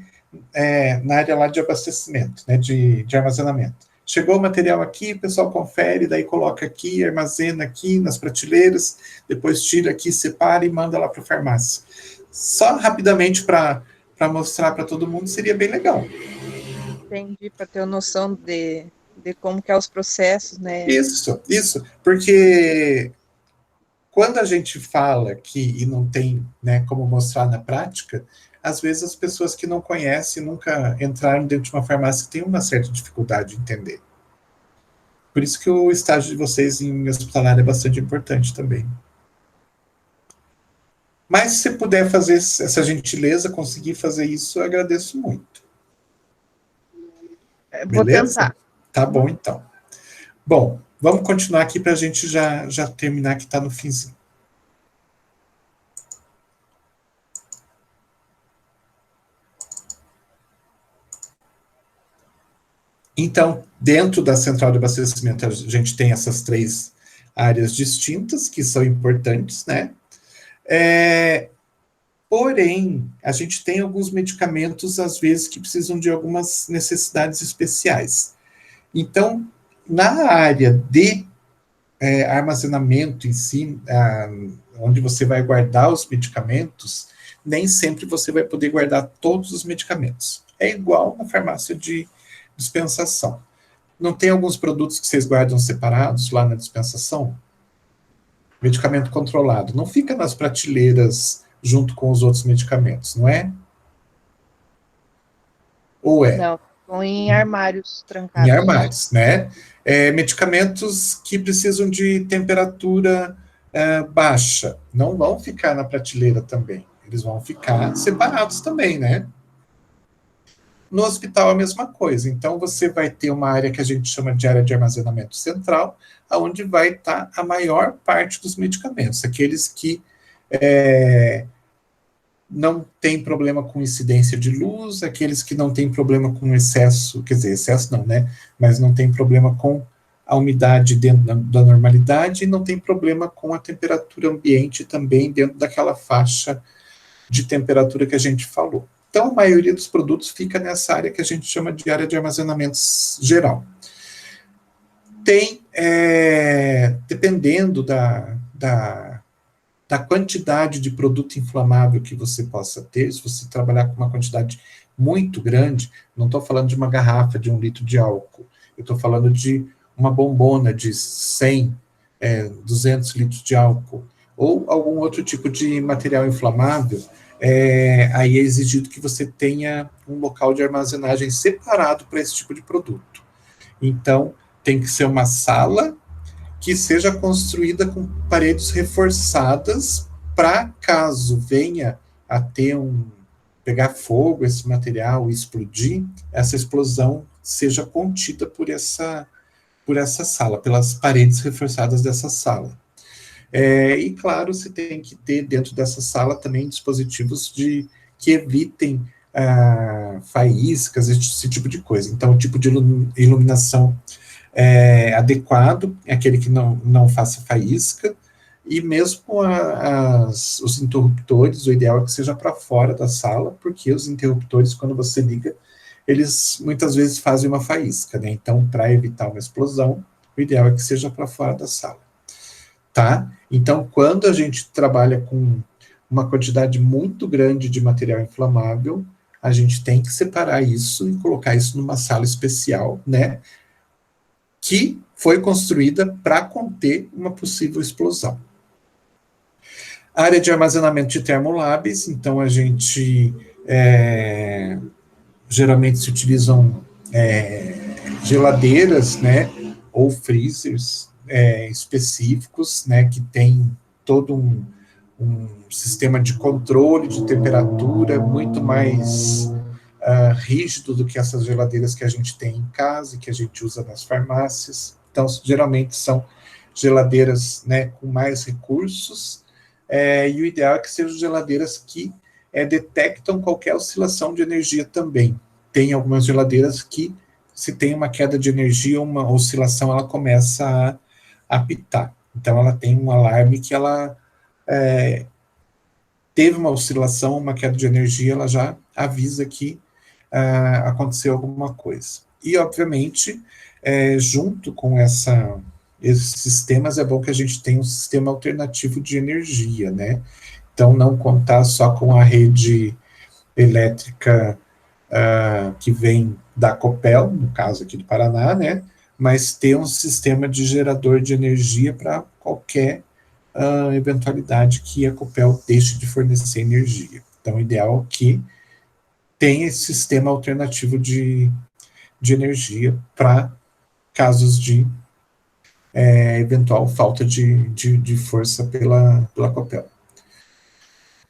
na área lá de abastecimento, né, de armazenamento. Chegou o material aqui, o pessoal confere, daí coloca aqui, armazena aqui nas prateleiras, depois tira aqui, separa e manda lá para a farmácia. Só rapidamente para mostrar para todo mundo seria bem legal. Entendi, para ter noção de como que é os processos, né? Isso, porque quando a gente fala e não tem, né, como mostrar na prática, às vezes as pessoas que não conhecem, nunca entraram dentro de uma farmácia, têm uma certa dificuldade de entender. Por isso que o estágio de vocês em hospitalar é bastante importante também. Mas se você puder fazer essa gentileza, conseguir fazer isso, eu agradeço muito. Vou Beleza? tentar. Tá bom, então. Bom, vamos continuar aqui para a gente já terminar, que está no finzinho. Então, dentro da central de abastecimento, a gente tem essas 3 áreas distintas, que são importantes, né? Porém, a gente tem alguns medicamentos, às vezes, que precisam de algumas necessidades especiais. Então, na área de armazenamento em si, onde você vai guardar os medicamentos, nem sempre você vai poder guardar todos os medicamentos. É igual na farmácia de dispensação. Não tem alguns produtos que vocês guardam separados lá na dispensação? Medicamento controlado. Não fica nas prateleiras junto com os outros medicamentos, não é? Ou é? Não, ficam em armários Em trancados. armários, né? Medicamentos que precisam de temperatura baixa não vão ficar na prateleira também. Eles vão ficar separados também, né? No hospital, a mesma coisa. Então, você vai ter uma área que a gente chama de área de armazenamento central, onde vai estar a maior parte dos medicamentos, aqueles que não tem problema com incidência de luz, aqueles que não tem problema com excesso, quer dizer, excesso não, né? Mas não tem problema com a umidade dentro da normalidade e não tem problema com a temperatura ambiente também dentro daquela faixa de temperatura que a gente falou. Então, a maioria dos produtos fica nessa área que a gente chama de área de armazenamento geral. Tem, dependendo da quantidade de produto inflamável que você possa ter, se você trabalhar com uma quantidade muito grande, não estou falando de uma garrafa de 1 litro de álcool, eu estou falando de uma bombona de 100, 200 litros de álcool, ou algum outro tipo de material inflamável, aí é exigido que você tenha um local de armazenagem separado para esse tipo de produto. Então, tem que ser uma sala que seja construída com paredes reforçadas para caso venha a pegar fogo esse material e explodir, essa explosão seja contida por essa sala, pelas paredes reforçadas dessa sala. E claro, você tem que ter dentro dessa sala também dispositivos que evitem faíscas, esse tipo de coisa. Então, o tipo de iluminação adequado, é aquele que não faça faísca, e mesmo os interruptores, o ideal é que seja para fora da sala, porque os interruptores, quando você liga, eles muitas vezes fazem uma faísca, né? Então, para evitar uma explosão, o ideal é que seja para fora da sala. Tá? Então, quando a gente trabalha uma quantidade muito grande de material inflamável, a gente tem que separar isso e colocar isso numa sala especial, né, que foi construída para conter uma possível explosão. A área de armazenamento de termolabs, então a gente geralmente se utilizam geladeiras, né, ou freezers específicos, né, que tem todo um sistema de controle de temperatura muito mais rígido do que essas geladeiras que a gente tem em casa e que a gente usa nas farmácias. Então, geralmente são geladeiras, né, com mais recursos, e o ideal é que sejam geladeiras que detectam qualquer oscilação de energia também. Tem algumas geladeiras que, se tem uma queda de energia, uma oscilação, ela começa a apitar. Então, ela tem um alarme que ela teve uma oscilação, uma queda de energia, ela já avisa que aconteceu alguma coisa. E, obviamente, junto com esses sistemas, é bom que a gente tenha um sistema alternativo de energia, né? Então, não contar só com a rede elétrica que vem da Copel, no caso aqui do Paraná, né? Mas ter um sistema de gerador de energia para qualquer eventualidade que a Copel deixe de fornecer energia. Então, o ideal é que tenha esse sistema alternativo de energia para casos de eventual falta de força pela Copel.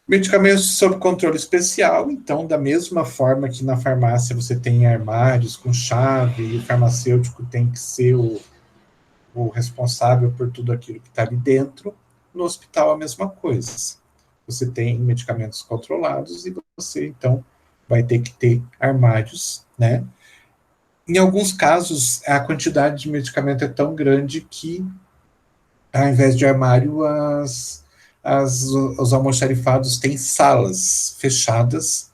Medicamentos sob controle especial, então, da mesma forma que na farmácia você tem armários com chave, e o farmacêutico tem que ser o responsável por tudo aquilo que está ali dentro, no hospital a mesma coisa. Você tem medicamentos controlados e você, então, vai ter que ter armários, né? Em alguns casos, a quantidade de medicamento é tão grande que, ao invés de armário, os almoxarifados têm salas fechadas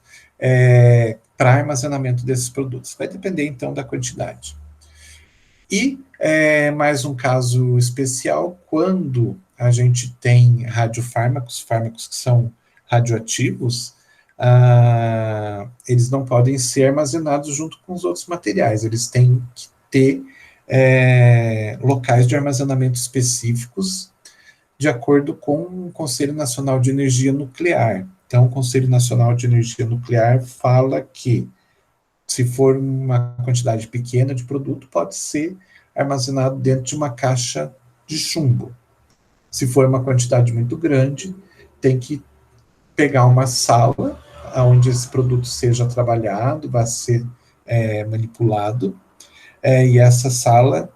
para armazenamento desses produtos. Vai depender, então, da quantidade. E mais um caso especial, quando a gente tem radiofármacos, fármacos que são radioativos, eles não podem ser armazenados junto com os outros materiais, eles têm que ter locais de armazenamento específicos de acordo com o Conselho Nacional de Energia Nuclear. Então, o Conselho Nacional de Energia Nuclear fala que, se for uma quantidade pequena de produto, pode ser armazenado dentro de uma caixa de chumbo. Se for uma quantidade muito grande, tem que pegar uma sala onde esse produto seja trabalhado, vai ser manipulado, e essa sala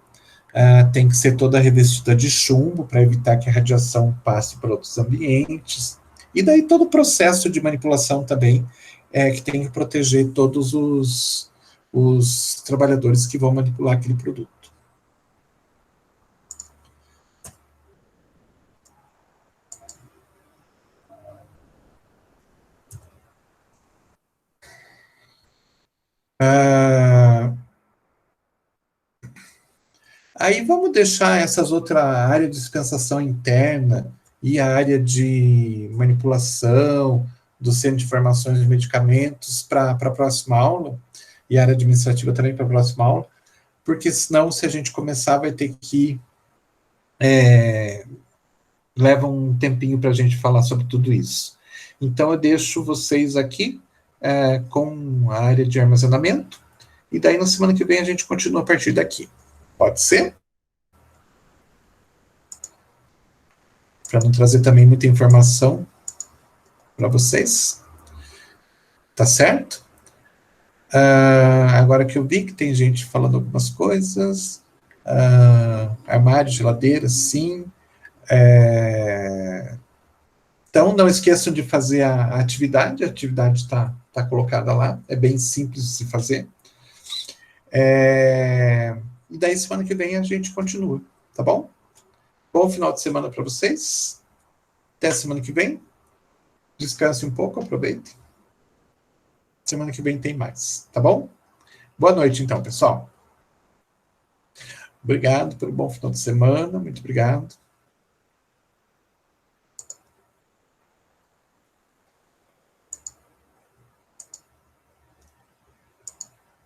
tem que ser toda revestida de chumbo para evitar que a radiação passe para outros ambientes. E daí todo o processo de manipulação também, que tem que proteger todos os trabalhadores que vão manipular aquele produto. Aí vamos deixar essas outras áreas de dispensação interna e a área de manipulação do Centro de Informações de Medicamentos para a próxima aula, e a área administrativa também para a próxima aula, porque senão, se a gente começar, vai ter que leva um tempinho para a gente falar sobre tudo isso. Então, eu deixo vocês aqui com a área de armazenamento, e daí na semana que vem a gente continua a partir daqui. Pode ser? Para não trazer também muita informação para vocês. Tá certo? Agora que eu vi que tem gente falando algumas coisas. Armário, geladeira, sim. Então, não esqueçam de fazer a atividade está colocada lá, é bem simples de se fazer. E daí, semana que vem, a gente continua, tá bom? Bom final de semana para vocês. Até semana que vem. Descanse um pouco, aproveite. Semana que vem tem mais, tá bom? Boa noite, então, pessoal. Obrigado pelo bom final de semana, muito obrigado.